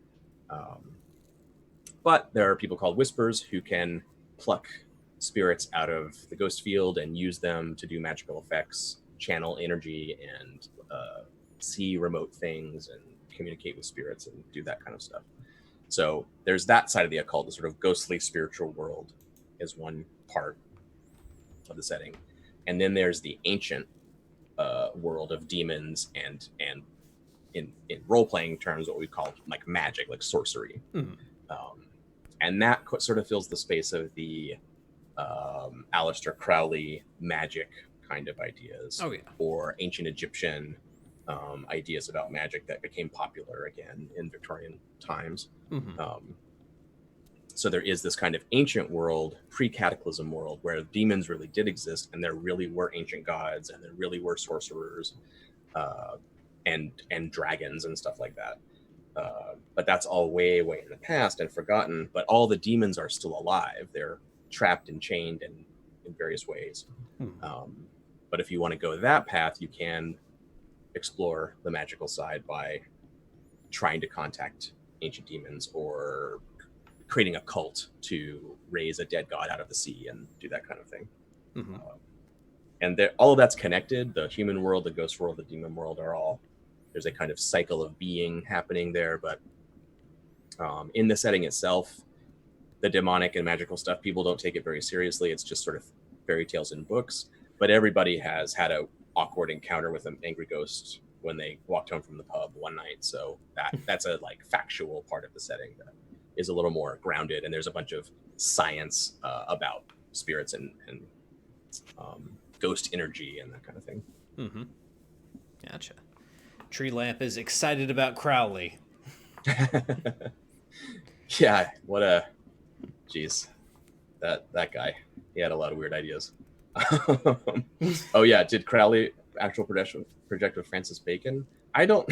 But there are people called Whispers who can pluck spirits out of the ghost field and use them to do magical effects, channel energy, and see remote things and communicate with spirits and do that kind of stuff. So there's that side of the occult, the sort of ghostly spiritual world is one part of the setting. And then there's the ancient world of demons and in role-playing terms, what we call like magic, like sorcery. Mm-hmm. And that sort of fills the space of the Aleister Crowley magic kind of ideas, or ancient Egyptian ideas about magic that became popular again in Victorian times. Mm-hmm. So there is this kind of ancient world, pre-cataclysm world, where demons really did exist, and there really were ancient gods, and there really were sorcerers, and dragons and stuff like that. But that's all way in the past and forgotten. But all the demons are still alive. They're trapped and chained in various ways. But if you want to go that path, you can explore the magical side by trying to contact ancient demons or creating a cult to raise a dead god out of the sea and do that kind of thing. Mm-hmm. And all of that's connected. The human world, the ghost world, the demon world are all, there's a kind of cycle of being happening there. But in the setting itself, the demonic and magical stuff, people don't take it very seriously. It's just sort of fairy tales in books. But everybody has had a awkward encounter with an angry ghost when they walked home from the pub one night. So that's a like factual part of the setting that is a little more grounded. And there's a bunch of science about spirits and ghost energy and that kind of thing. Mm-hmm. Gotcha. Tree Lamp is excited about Crowley. Yeah, what a jeez, that guy. He had a lot of weird ideas. Oh yeah, did Crowley actual project with Francis Bacon? I don't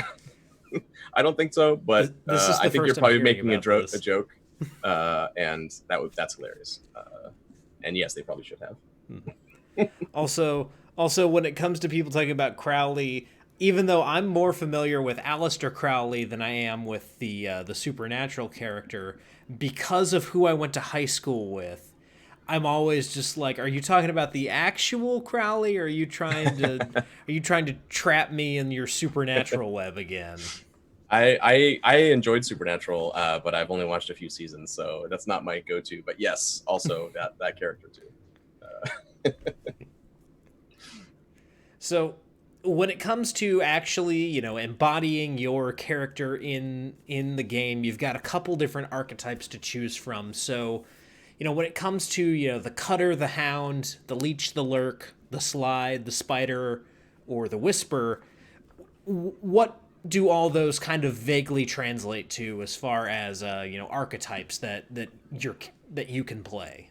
think so, but I think you're probably making a joke, and that's hilarious. And yes, they probably should have. Also, when it comes to people talking about Crowley, even though I'm more familiar with Aleister Crowley than I am with the supernatural character, because of who I went to high school with, I'm always just like, are you talking about the actual Crowley, or are you trying to trap me in your supernatural web again? I enjoyed Supernatural, but I've only watched a few seasons, so that's not my go-to. But yes, also that character too. So when it comes to actually, embodying your character in the game, you've got a couple different archetypes to choose from. So, when it comes to, the Cutter, the Hound, the Leech, the Lurk, the Slide, the Spider, or the Whisper, what do all those kind of vaguely translate to as far as, archetypes that you can play?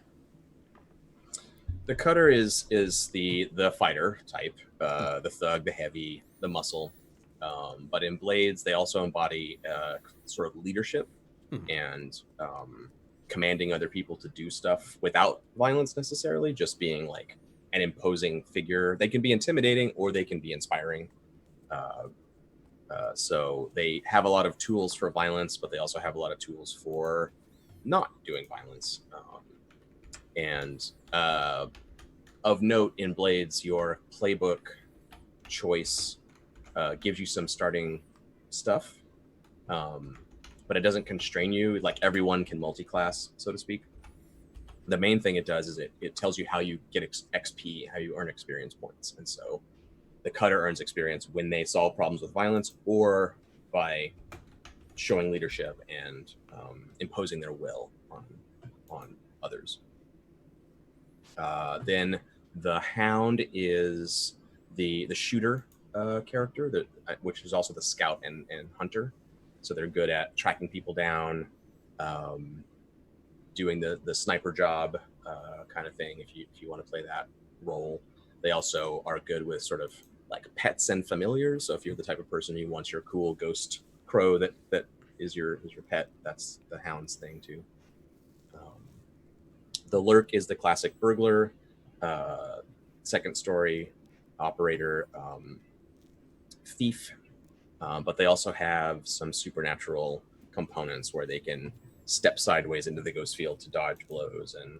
The Cutter is the fighter type, the thug, the heavy, the muscle. But in Blades, they also embody sort of leadership and commanding other people to do stuff without violence necessarily, just being like an imposing figure. They can be intimidating or they can be inspiring. So they have a lot of tools for violence, but they also have a lot of tools for not doing violence. And of note in Blades, your playbook choice gives you some starting stuff, but it doesn't constrain you. Like everyone can multi-class, so to speak. The main thing it does is it tells you how you get XP, how you earn experience points. And so the cutter earns experience when they solve problems with violence or by showing leadership and imposing their will on others. Then the hound is the shooter character, which is also the scout and hunter. So they're good at tracking people down, doing the sniper job kind of thing. If you want to play that role, they also are good with sort of like pets and familiars. So if you're the type of person who wants your cool ghost crow that is your pet, that's the hound's thing too. The lurk is the classic burglar, second story operator, thief, but they also have some supernatural components where they can step sideways into the ghost field to dodge blows and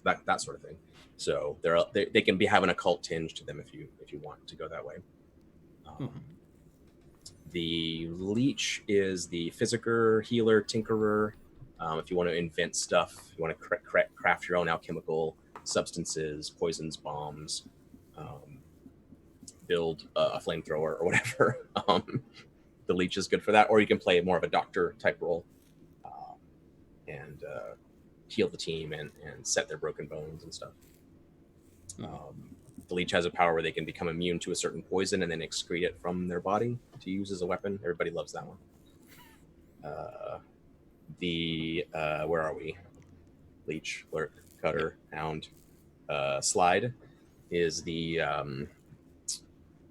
that sort of thing. So they can have an occult tinge to them if you want to go that way. The leech is the physicker, healer, tinkerer. If you want to invent stuff, you want to craft your own alchemical substances, poisons, bombs, build a flamethrower or whatever. The leech is good for that. Or you can play more of a doctor type role and heal the team and set their broken bones and stuff. The leech has a power where they can become immune to a certain poison and then excrete it from their body to use as a weapon. Everybody loves that one. Where are we? Leech, lurk, cutter, hound. Slide is the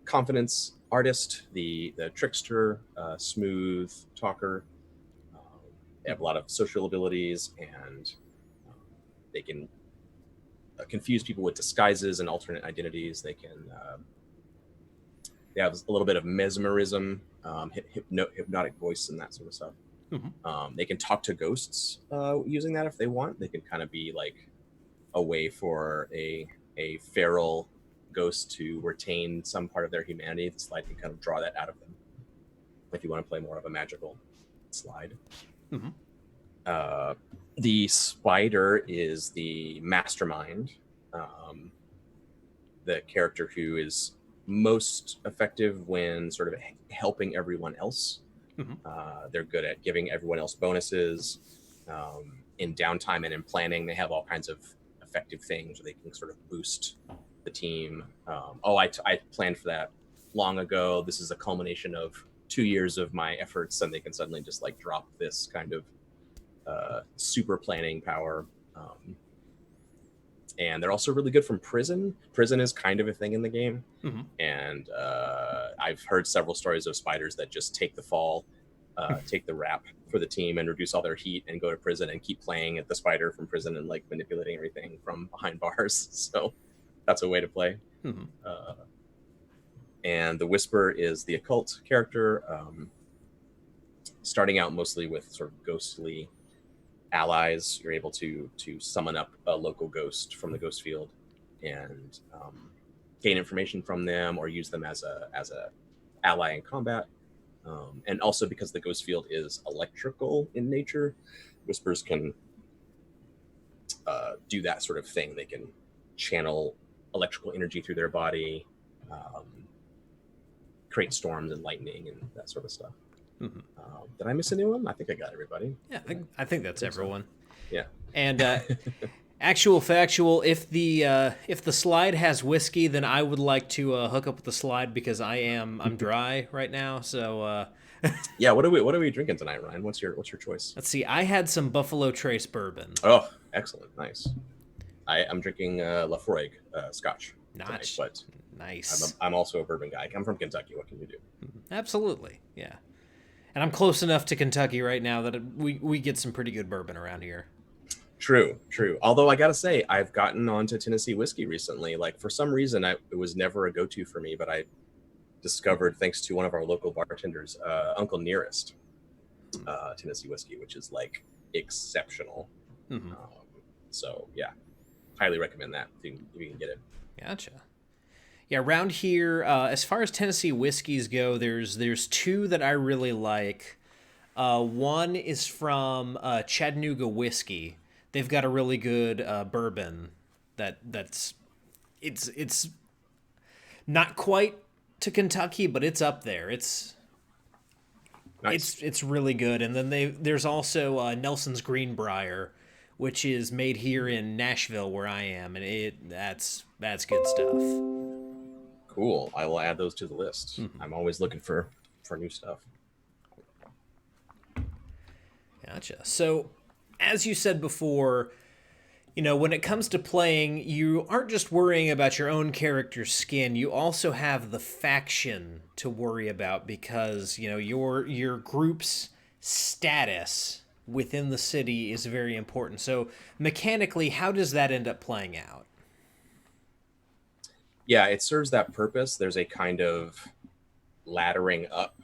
confidence artist, the trickster, smooth talker. They have a lot of social abilities, and they can confuse people with disguises and alternate identities. They have a little bit of mesmerism, hypnotic voice, and that sort of stuff. They can talk to ghosts using that if they want. They can kind of be like a way for a feral ghost to retain some part of their humanity. The slide can kind of draw that out of them if you want to play more of a magical slide. The spider is the mastermind, the character who is most effective when sort of helping everyone else. They're good at giving everyone else bonuses. In downtime and in planning, they have all kinds of effective things where they can sort of boost the team. I planned for that long ago. This is a culmination of 2 years of my efforts, and they can suddenly just like drop this kind of super planning power. And they're also really good from prison. Prison is kind of a thing in the game. And I've heard several stories of spiders that just take the fall, take the rap for the team and reduce all their heat and go to prison and keep playing at the spider from prison and like manipulating everything from behind bars. So that's a way to play. And the Whisper is the occult character, starting out mostly with sort of ghostly allies. You're able to summon up a local ghost from the ghost field and gain information from them or use them as a ally in combat. And also because the ghost field is electrical in nature, Whispers can do that sort of thing. They can channel electrical energy through their body, create storms and lightning and that sort of stuff. Did I miss anyone? I think I got everybody. Yeah, I think that's everyone. So. Yeah. And actual factual, if the slide has whiskey, then I would like to hook up with the slide because I'm dry right now. So yeah, what are we drinking tonight, Ryan? What's your choice? Let's see. I had some Buffalo Trace bourbon. Oh, excellent, nice. I'm drinking Lafroig Scotch. Nice, tonight, but nice. I'm also a bourbon guy. I'm from Kentucky. What can you do? Absolutely, yeah. And I'm close enough to Kentucky right now that we get some pretty good bourbon around here. True. Although I gotta say, I've gotten onto Tennessee whiskey recently. Like for some reason, it was never a go-to for me, but I discovered, thanks to one of our local bartenders, Uncle Nearest, Tennessee whiskey, which is like exceptional. So yeah, highly recommend that if you can get it. Gotcha. Yeah, around here, as far as Tennessee whiskeys go, there's two that I really like. One is from Chattanooga Whiskey. they've got a really good bourbon that's it's not quite to Kentucky, but it's up there. Nice. It's really good. And then there's also Nelson's Greenbrier, which is made here in Nashville where I am, and that's good stuff. Cool. I will add those to the list. I'm always looking for new stuff. Gotcha. So, as you said before, when it comes to playing, you aren't just worrying about your own character's skin. You also have the faction to worry about because your group's status within the city is very important. So, mechanically, how does that end up playing out? Yeah, it serves that purpose. There's a kind of laddering up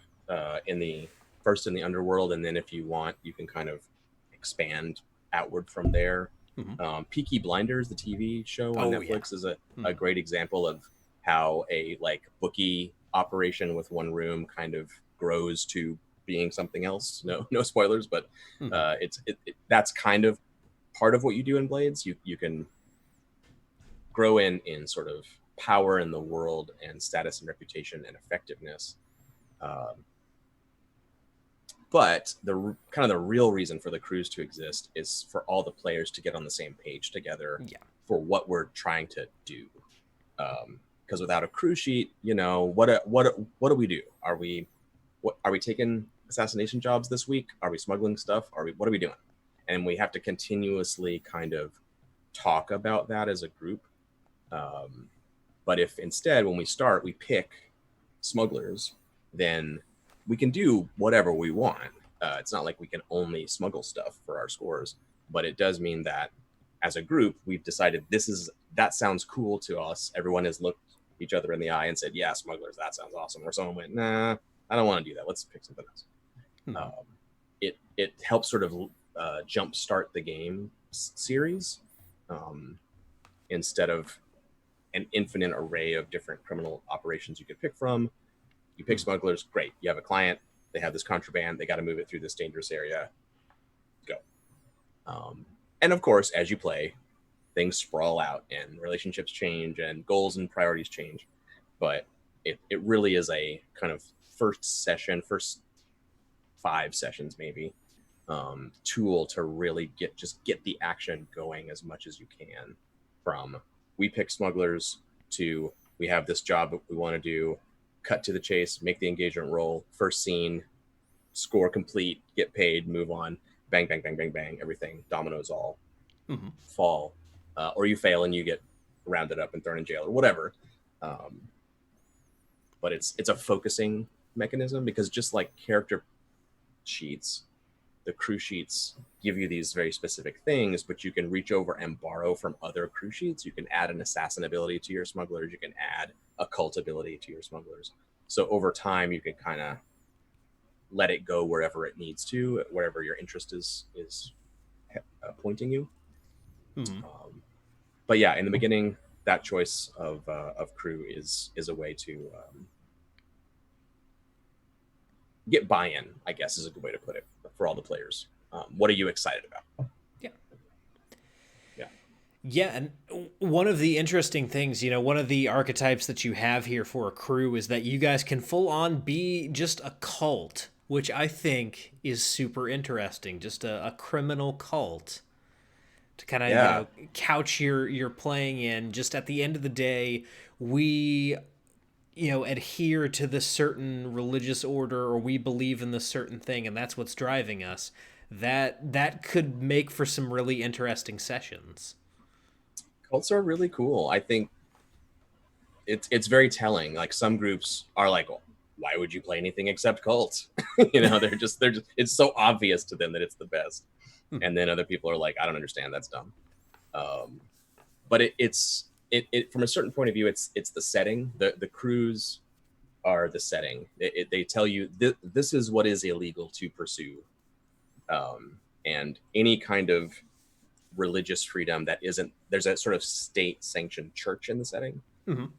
in the first in the underworld, and then if you want, you can kind of expand outward from there. Peaky Blinders, the TV show on Netflix, is a great example of how a like bookie operation with one room kind of grows to being something else. No spoilers, but that's kind of part of what you do in Blades. You can grow in sort of power in the world and status and reputation and effectiveness. But the kind of the real reason for the crews to exist is for all the players to get on the same page together for what we're trying to do. Because without a crew sheet, what do we do? Are we taking assassination jobs this week? Are we smuggling stuff? What are we doing? And we have to continuously kind of talk about that as a group. But if instead, when we start, we pick smugglers, then we can do whatever we want. It's not like we can only smuggle stuff for our scores, but it does mean that as a group, we've decided that sounds cool to us. Everyone has looked each other in the eye and said, yeah, smugglers, that sounds awesome. Or someone went, nah, I don't want to do that. Let's pick something else. It helps sort of jumpstart the game series instead of an infinite array of different criminal operations you could pick from. You pick smugglers, great. You have a client, they have this contraband, they got to move it through this dangerous area. Go. And of course, as you play, things sprawl out and relationships change and goals and priorities change. But it really is a kind of first 5 sessions maybe, tool to really get the action going as much as you can. From we pick smugglers to we have this job that we want to do, cut to the chase, make the engagement roll, first scene, score complete, get paid, move on, bang, bang, bang, bang, bang, everything, dominoes all fall. Or you fail and you get rounded up and thrown in jail or whatever. But it's a focusing mechanism because just like character sheets, the crew sheets give you these very specific things, but you can reach over and borrow from other crew sheets. You can add an assassin ability to your smugglers. You can add occult ability to your smugglers. So over time, you can kind of let it go wherever it needs to, wherever your interest is pointing you. But yeah, in the beginning, that choice of crew is a way to get buy-in, I guess is a good way to put it, for all the players. What are you excited about? Yeah, and one of the interesting things, one of the archetypes that you have here for a crew is that you guys can full on be just a cult, which I think is super interesting. Just a criminal cult to kind of couch your playing in. Just at the end of the day, we adhere to this certain religious order, or we believe in this certain thing, and that's what's driving us. That could make for some really interesting sessions. Cults are really cool. I think it's very telling. Like some groups are like, well, why would you play anything except cult? They're just it's so obvious to them that it's the best. And then other people are like, I don't understand, that's dumb. But it's from a certain point of view, it's the setting. The crews are the setting. They tell you this is what is illegal to pursue, and any kind of religious freedom that isn't, there's a sort of state sanctioned church in the setting, and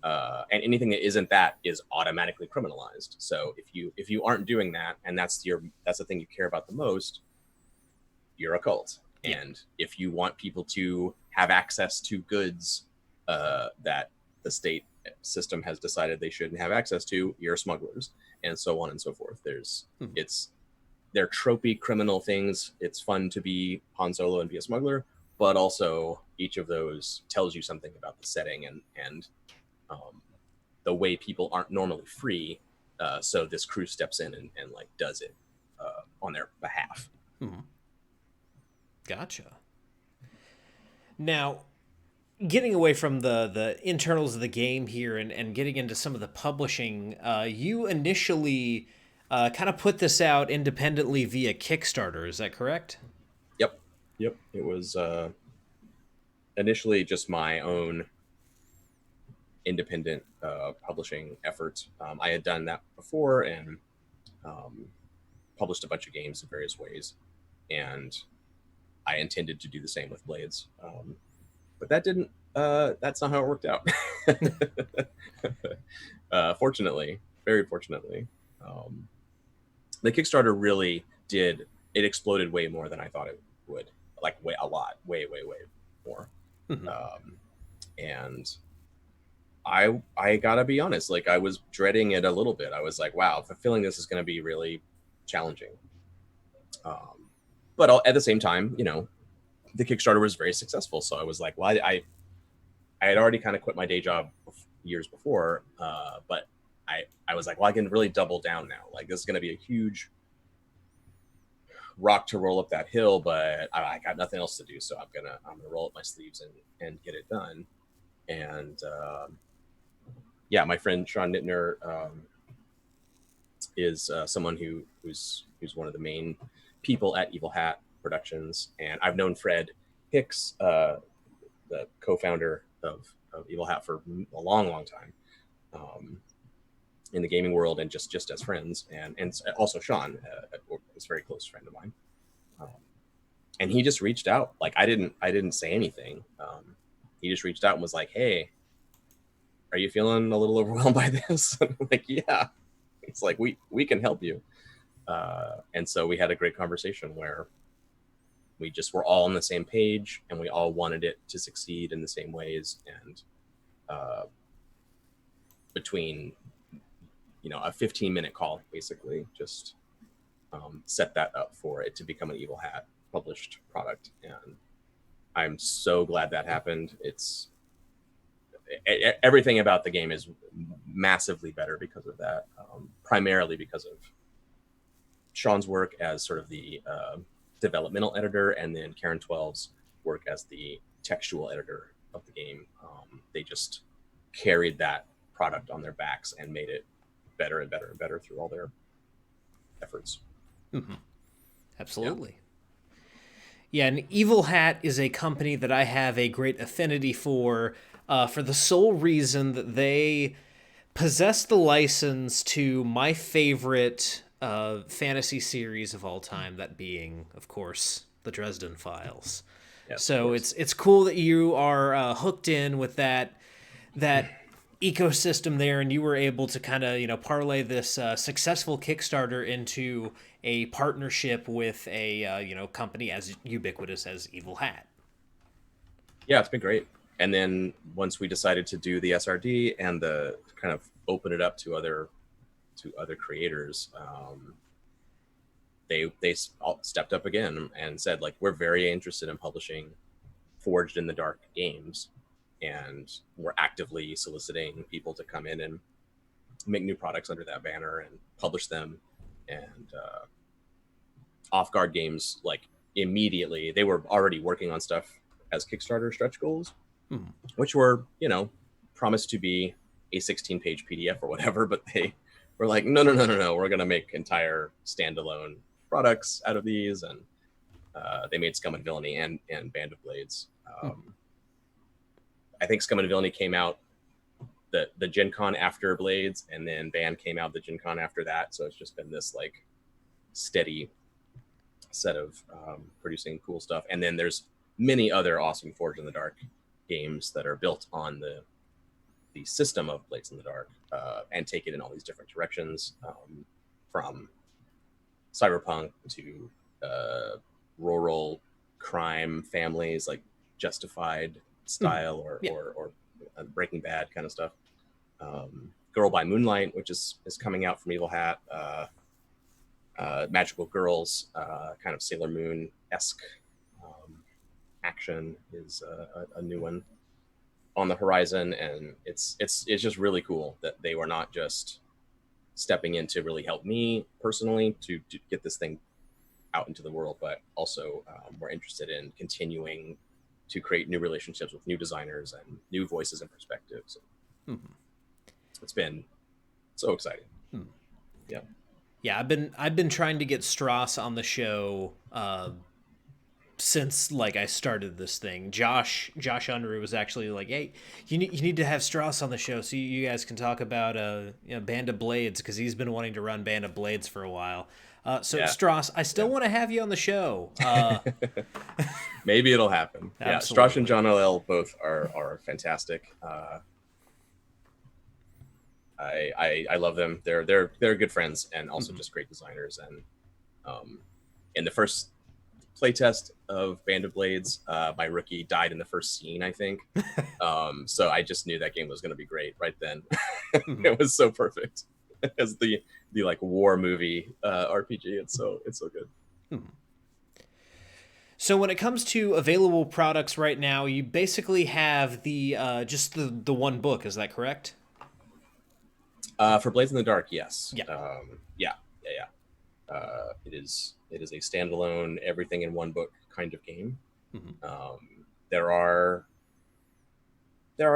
anything that isn't that is automatically criminalized. So if you aren't doing that, and that's the thing you care about the most, you're a cult. Yeah. And if you want people to have access to goods that the state system has decided they shouldn't have access to, you're smugglers, and so on and so forth. They're tropey criminal things. It's fun to be Han Solo and be a smuggler, but also each of those tells you something about the setting and the way people aren't normally free. So this crew steps in and like does it on their behalf. Gotcha. Now, getting away from the internals of the game here and getting into some of the publishing, you initially kind of put this out independently via Kickstarter. Is that correct? Yep, yep. It was initially just my own independent publishing effort. I had done that before and um, published a bunch of games in various ways, and I intended to do the same with Blades, but that didn't. That's not how it worked out. Fortunately, very fortunately, um, the Kickstarter really did. It exploded way more than I thought it would. Like way a lot, way more. Um, and I gotta be honest, like I was dreading it a little bit. I was like, wow, the feeling this is going to be really challenging. But at the same time, the Kickstarter was very successful, so I was like, well, I had already kind of quit my day job years before, but I was like, well, I can really double down now. Like this is going to be a huge rock to roll up that hill, but I got nothing else to do, so I'm gonna roll up my sleeves and get it done. And yeah, my friend Sean Nittner is someone who's one of the main people at Evil Hat Productions, and I've known Fred Hicks, the co-founder of Evil Hat, for a long time in the gaming world, and just as friends, and also Sean is a very close friend of mine. And he just reached out. Like I didn't say anything. He just reached out and was like, "Hey, are you feeling a little overwhelmed by this?" I'm like, "Yeah." It's like we can help you. And so we had a great conversation where we just were all on the same page and we all wanted it to succeed in the same ways. And between a 15-minute call, basically just set that up for it to become an Evil Hat published product. And I'm so glad that happened. Everything about the game is massively better because of that, primarily because of Sean's work as sort of the developmental editor, and then Karen 12's work as the textual editor of the game. They just carried that product on their backs and made it better and better and better through all their efforts. Absolutely. Yeah, and Evil Hat is a company that I have a great affinity for the sole reason that they possess the license to my favorite fantasy series of all time, that being, of course, the Dresden Files. Yes, So it's cool that you are hooked in with that ecosystem there, and you were able to kind of parlay this successful Kickstarter into a partnership with a company as ubiquitous as Evil Hat. Yeah, it's been great. And then once we decided to do the SRD and the kind of open it up to other creators, they stepped up again and said, like, we're very interested in publishing Forged in the Dark games, and we're actively soliciting people to come in and make new products under that banner and publish them. And Off Guard Games, like, immediately, they were already working on stuff as Kickstarter stretch goals, which were promised to be a 16-page PDF or whatever, but they were like, no, we're going to make entire standalone products out of these. And they made Scum and Villainy and Band of Blades. I think Scum and Villainy came out the Gen Con after Blades, and then Band came out the Gen Con after that. So it's just been this like steady set of producing cool stuff. And then there's many other awesome Forged in the Dark games that are built on the system of Blades in the Dark, and take it in all these different directions, from cyberpunk to rural crime families, like Justified style, or Breaking Bad kind of stuff. Girl by Moonlight, which is coming out from Evil Hat. Magical Girls, kind of Sailor Moon-esque action is a new one on the horizon, and it's just really cool that they were not just stepping in to really help me personally to get this thing out into the world, but also we're interested in continuing to create new relationships with new designers and new voices and perspectives. It's been so exciting. Yeah, I've been trying to get Strauss on the show since like I started this thing. Josh Unruh was actually like, "Hey, you need to have Strauss on the show so you guys can talk about Band of Blades, because he's been wanting to run Band of Blades for a while." Strauss, I still want to have you on the show. Maybe it'll happen. Absolutely. Yeah, Strauss and John L.L. both are fantastic. I love them. They're good friends and also just great designers. And in the first playtest of Band of Blades, my rookie died in the first scene, I think. So I just knew that game was going to be great right then. It was so perfect as the like war movie RPG. It's so good. So when it comes to available products right now, you basically have the just the one book. Is that correct? For Blades in the Dark, yes. Yeah. It is a standalone, everything in one book kind of game. There are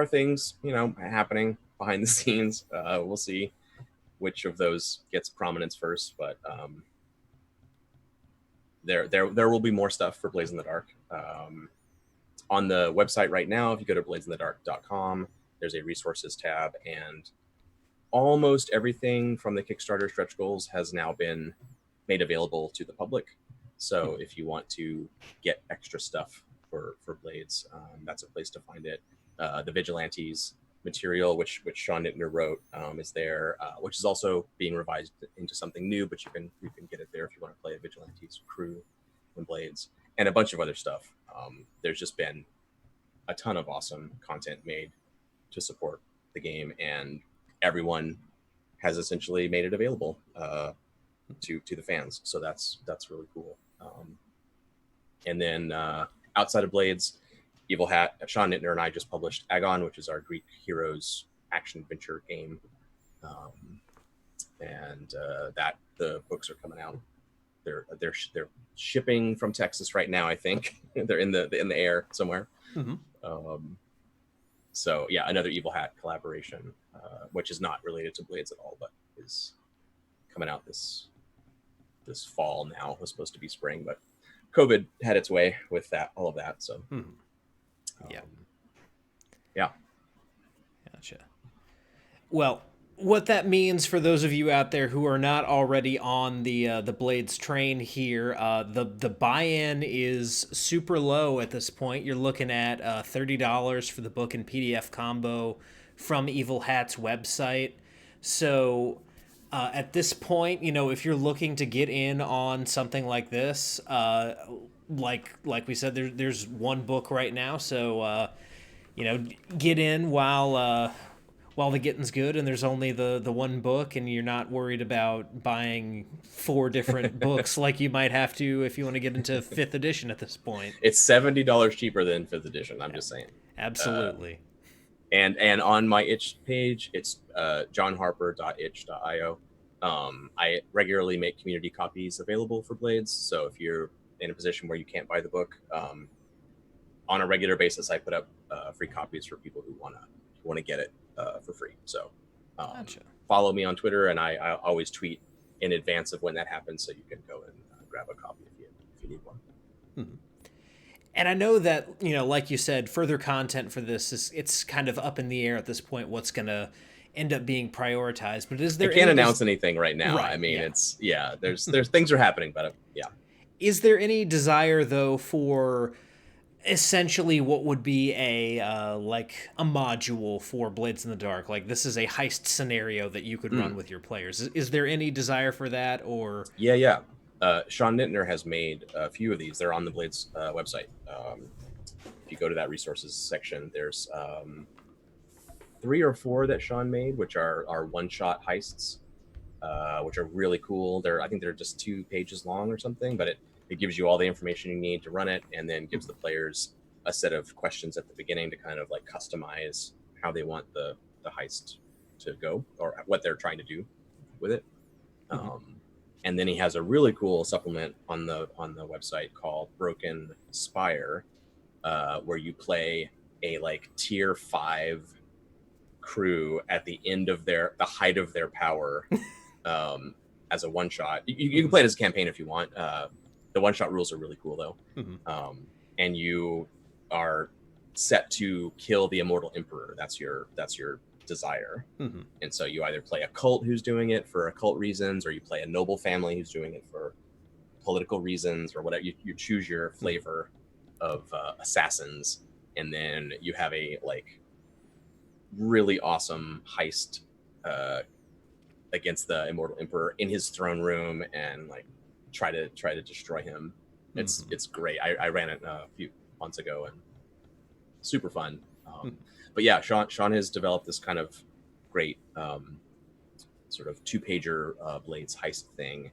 things happening behind the scenes. We'll see which of those gets prominence first, but there will be more stuff for Blades in the Dark. On the website right now, if you go to bladesinthedark.com, there's a resources tab, and almost everything from the Kickstarter stretch goals has now been made available to the public. So if you want to get extra stuff for Blades, that's a place to find it. The Vigilantes material, which Sean Nittner wrote, is there, which is also being revised into something new, but you can get it there if you want to play a Vigilantes crew in Blades, and a bunch of other stuff. There's just been a ton of awesome content made to support the game, and everyone has essentially made it available to the fans. So that's really cool. And then outside of Blades, Evil Hat, Sean Nittner and I just published Agon, which is our Greek heroes action adventure game, and that the books are coming out. They're shipping from Texas right now. I think they're in the air somewhere. So yeah, another Evil Hat collaboration, which is not related to Blades at all, but is coming out this fall now. It was supposed to be spring, but COVID had its way with all of that. So yeah. Gotcha. Well, what that means for those of you out there who are not already on the Blades train here, the buy-in is super low at this point. You're looking at $30 for the book and PDF combo from Evil Hat's website. So at this point, if you're looking to get in on something like this, like we said, there's one book right now. So get in while the getting's good, and there's only the one book, and you're not worried about buying 4 different books like you might have to if you want to get into 5th edition at this point. It's $70 cheaper than 5th edition. I'm just saying. Absolutely. And on my itch page, it's johnharper.itch.io. I regularly make community copies available for Blades. So if you're in a position where you can't buy the book, on a regular basis, I put up free copies for people who want to get it for free. So Gotcha. Follow me on Twitter, and I always tweet in advance of when that happens, so you can go and grab a copy if you need one. And I know that, like you said, further content for this it's kind of up in the air at this point what's going to end up being prioritized. But is there? I can't announce anything right now. Right, I mean, there's things are happening, but yeah. Is there any desire though for essentially what would be a module for Blades in the Dark? Like, this is a heist scenario that you could run with your players. Is there any desire for that, or? Yeah. Sean Nittner has made a few of these. They're on the Blades website. If you go to that resources section, there's 3 or 4 that Sean made, which are one-shot heists, which are really cool. I think they're just 2 pages long or something, but it gives you all the information you need to run it, and then gives the players a set of questions at the beginning to kind of like customize how they want the heist to go, or what they're trying to do with it. And then he has a really cool supplement on the website called Broken Spire, where you play a like tier 5 crew at the end of the height of their power, as a one shot. You can play it as a campaign if you want. The one shot rules are really cool though. And you are set to kill the immortal emperor. That's your desire. And so you either play a cult who's doing it for occult reasons, or you play a noble family who's doing it for political reasons, or whatever. You choose your flavor of assassins, and then you have a like really awesome heist against the immortal emperor in his throne room, and like try to destroy him. It's great. I ran it a few months ago, and super fun. But yeah, Sean has developed this kind of great sort of 2-pager Blades heist thing,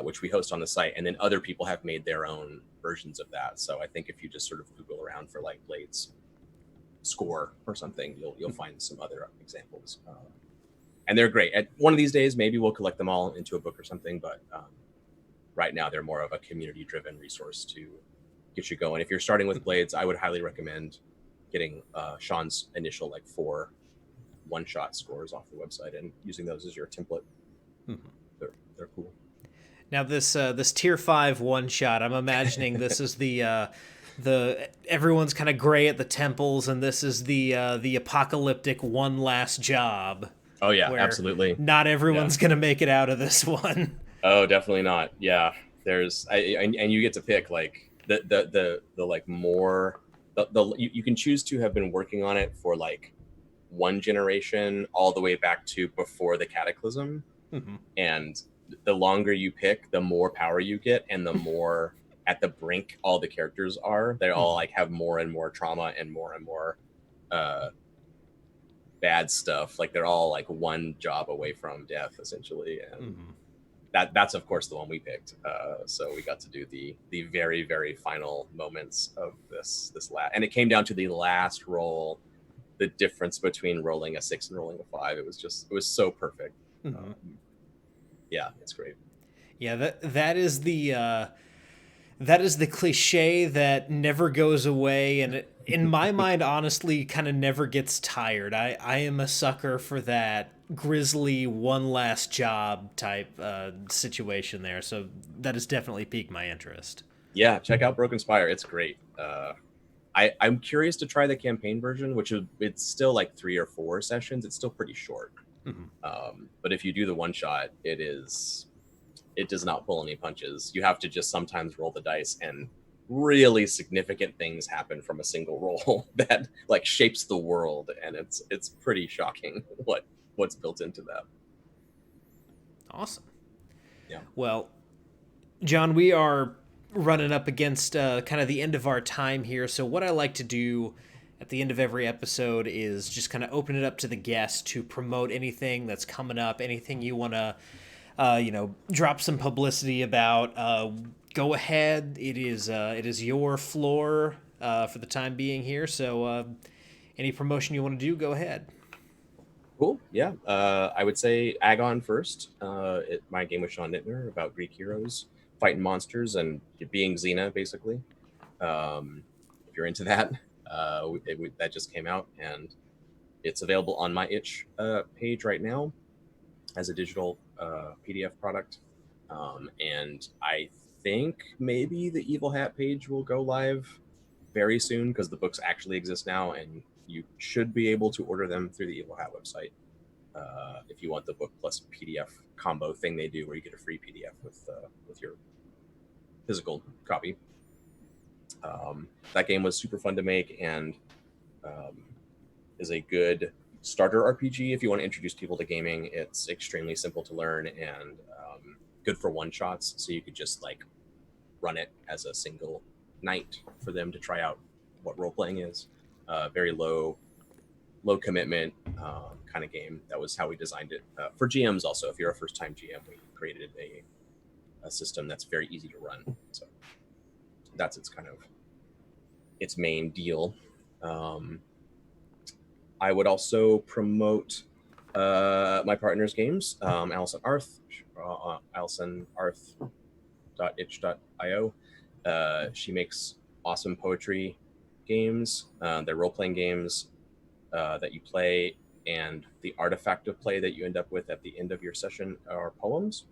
which we host on the site, and then other people have made their own versions of that. So I think if you just sort of Google around for like Blades score or something, you'll find some other examples, and they're great. At one of these days, maybe we'll collect them all into a book or something, but right now they're more of a community-driven resource to get you going. If you're starting with Blades, I would highly recommend getting Sean's initial like 4 one-shot scores off the website and using those as your template. They're cool. Now this tier 5 one shot, I'm imagining this is the everyone's kind of gray at the temples, and this is the apocalyptic one last job. Oh yeah, absolutely. Not everyone's gonna make it out of this one. Oh, definitely not. Yeah, and you get to pick like the like more you can choose to have been working on it for like 1 generation all the way back to before the cataclysm, and the longer you pick, the more power you get, and the more at the brink all the characters are. They all like have more and more trauma and more bad stuff. Like they're all like 1 job away from death essentially, and that's of course the one we picked. So we got to do the very, very final moments of this last, and it came down to the last roll, the difference between rolling a 6 and rolling a 5. It was so perfect. Yeah, it's great. Yeah, that is the cliche that never goes away, and it, in my mind, honestly, kind of never gets tired. I am a sucker for that grisly one last job type situation there, so that has definitely piqued my interest. Yeah, check out Broken Spire. It's great. I'm curious to try the campaign version, it's still like 3 or 4 sessions. It's still pretty short. But if you do the one shot, it does not pull any punches. You have to just sometimes roll the dice, and really significant things happen from a single roll that like shapes the world, and it's pretty shocking what's built into that. Awesome. Yeah. Well, John, we are running up against kind of the end of our time here, so what I like to do at the end of every episode is just kind of open it up to the guest to promote anything that's coming up, anything you want to drop some publicity about. Go ahead. It is your floor for the time being here. So any promotion you want to do, go ahead. Cool. Yeah. I would say Agon first. My game with Sean Nittner about Greek heroes fighting monsters and being Xena, basically. If you're into that, that just came out, and it's available on my itch page right now as a digital PDF product. And I think maybe the Evil Hat page will go live very soon, because the books actually exist now, and you should be able to order them through the Evil Hat website if you want the book plus PDF combo thing they do, where you get a free PDF with your physical copy. That game was super fun to make, and is a good starter RPG if you want to introduce people to gaming. It's extremely simple to learn, and good for one shots, so you could just like run it as a single night for them to try out what role playing is. Very low commitment kind of game. That was how we designed it for GMs. Also, if you're a first time GM, we created a system that's very easy to run. So that's its main deal. I would also promote my partner's games, Allison Arth, allisonarth.itch.io. She makes awesome poetry games. They're role-playing games that you play, and the artifact of play that you end up with at the end of your session are poems.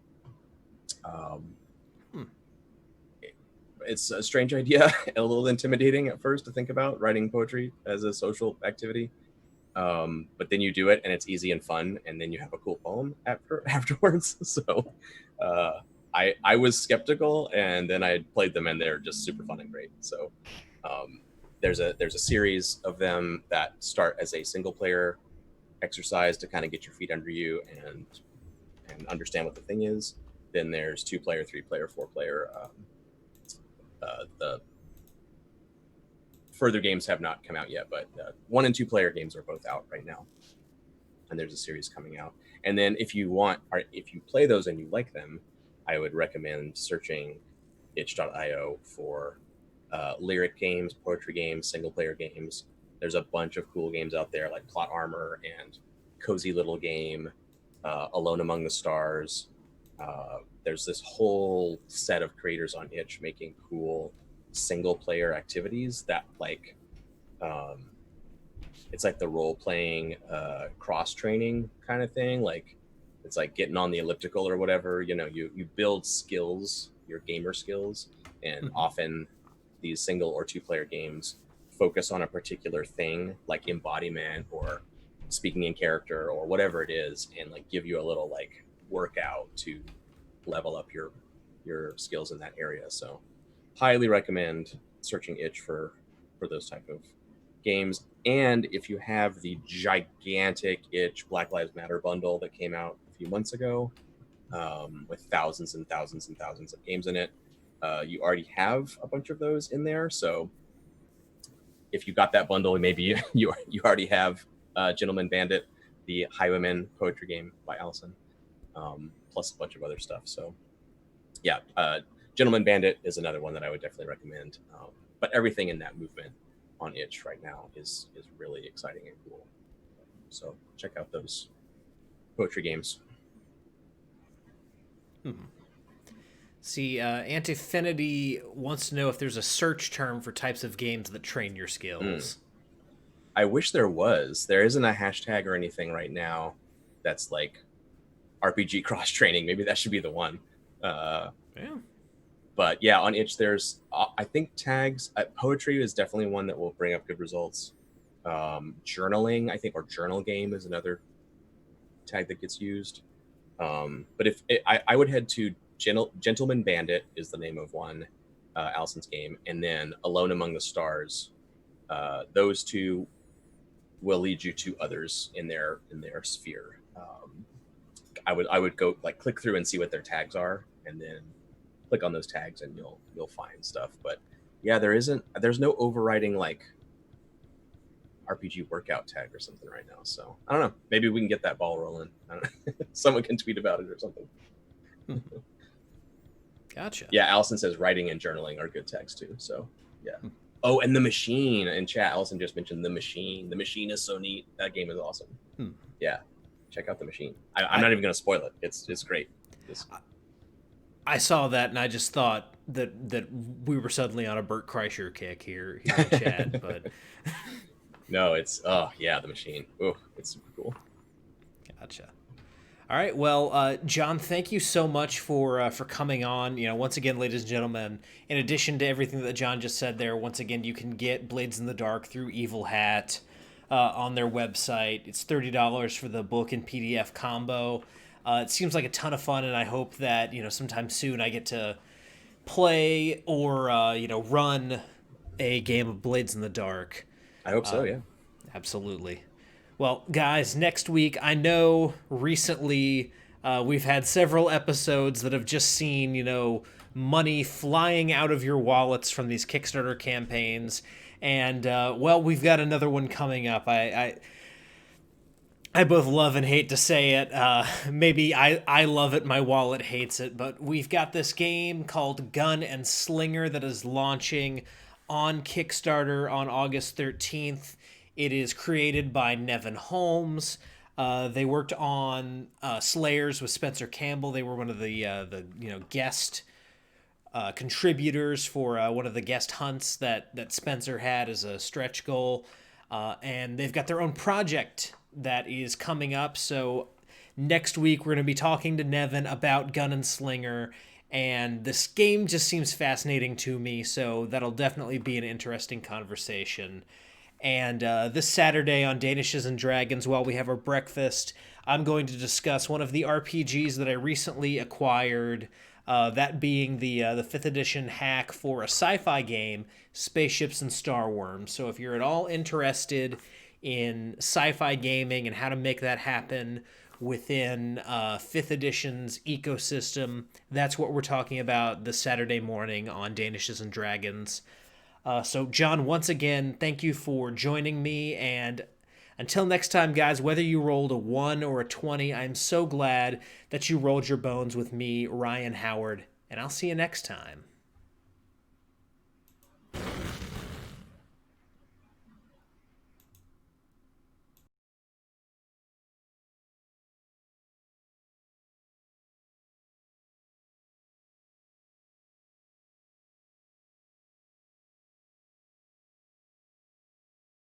It's a strange idea, a little intimidating at first to think about writing poetry as a social activity. But then you do it and it's easy and fun, and then you have a cool poem afterwards. So I was skeptical, and then I played them and they're just super fun and great. So there's a series of them that start as a single player exercise to kind of get your feet under you and understand what the thing is. Then there's 2-player, 3-player, 4-player. The further games have not come out yet, but 1 and 2-player games are both out right now, and there's a series coming out. And then if you play those and you like them, I would recommend searching itch.io for lyric games, poetry games, single-player games. There's a bunch of cool games out there like Plot Armor and Cozy Little Game, Alone Among the Stars. There's this whole set of creators on Itch making cool single-player activities that like it's like the role-playing cross-training kind of thing. Like it's like getting on the elliptical or whatever. You build skills, your gamer skills, and often these single or 2-player games focus on a particular thing like embodiment or speaking in character or whatever it is, and like give you a little like workout to level up your skills in that area. So highly recommend searching Itch for those type of games. And if you have the gigantic Itch Black Lives Matter bundle that came out a few months ago, with thousands and thousands and thousands of games in it, you already have a bunch of those in there. So if you got that bundle, maybe you already have Gentleman Bandit, the Highwayman poetry game by Allison, plus a bunch of other stuff. So yeah, Gentleman Bandit is another one that I would definitely recommend. But everything in that movement on Itch right now is really exciting and cool. So check out those poetry games. See, Antifinity wants to know if there's a search term for types of games that train your skills. I wish there was. There isn't a hashtag or anything right now that's like RPG cross training. Maybe that should be the one. Yeah. But yeah, on Itch, there's, I think tags, poetry is definitely one that will bring up good results. Journaling, I think, or journal game is another tag that gets used. But I would head to Gentleman Bandit is the name of one, Allison's game, and then Alone Among the Stars. Those two will lead you to others in their sphere. I would go like click through and see what their tags are, and then click on those tags and you'll find stuff. But yeah, there's no overriding like RPG workout tag or something right now. So I don't know. Maybe we can get that ball rolling. I don't know. Someone can tweet about it or something. Gotcha. Yeah, Allison says writing and journaling are good tags too. So yeah. Oh, and The Machine in chat. Allison just mentioned The Machine. The Machine is so neat. That game is awesome. Yeah, check out The Machine. I'm not even going to spoil it. It's great. I saw that and I just thought that we were suddenly on a Bert Kreischer kick here in chat, but no, it's The Machine. Oh, it's super cool. Gotcha. All right, well, John, thank you so much for coming on. Once again, ladies and gentlemen, in addition to everything that John just said there, once again, you can get Blades in the Dark through Evil Hat on their website. It's $30 for the book and PDF combo. It seems like a ton of fun, and I hope that sometime soon I get to play or run a game of Blades in the Dark. I hope so. Yeah, absolutely. Well, guys, next week, I know recently We've had several episodes that have just seen, money flying out of your wallets from these Kickstarter campaigns. And, well, we've got another one coming up. I both love and hate to say it. Maybe I love it, my wallet hates it. But we've got this game called Gun and Slinger that is launching on Kickstarter on August 13th. It is created by Nevin Holmes. They worked on Slayers with Spencer Campbell. They were one of the guest contributors for one of the guest hunts that Spencer had as a stretch goal. And they've got their own project that is coming up. So next week we're going to be talking to Nevin about Gun and Slinger. And this game just seems fascinating to me, so that'll definitely be an interesting conversation. And this Saturday on Danishes and Dragons, while we have our breakfast, I'm going to discuss one of the RPGs that I recently acquired, that being the 5th edition hack for a sci-fi game, Spaceships and Star Worms. So if you're at all interested in sci-fi gaming and how to make that happen within 5th edition's ecosystem, that's what we're talking about this Saturday morning on Danishes and Dragons. So, John, once again, thank you for joining me. And until next time, guys, whether you rolled a 1 or a 20, I'm so glad that you rolled your bones with me, Ryan Howard. And I'll see you next time.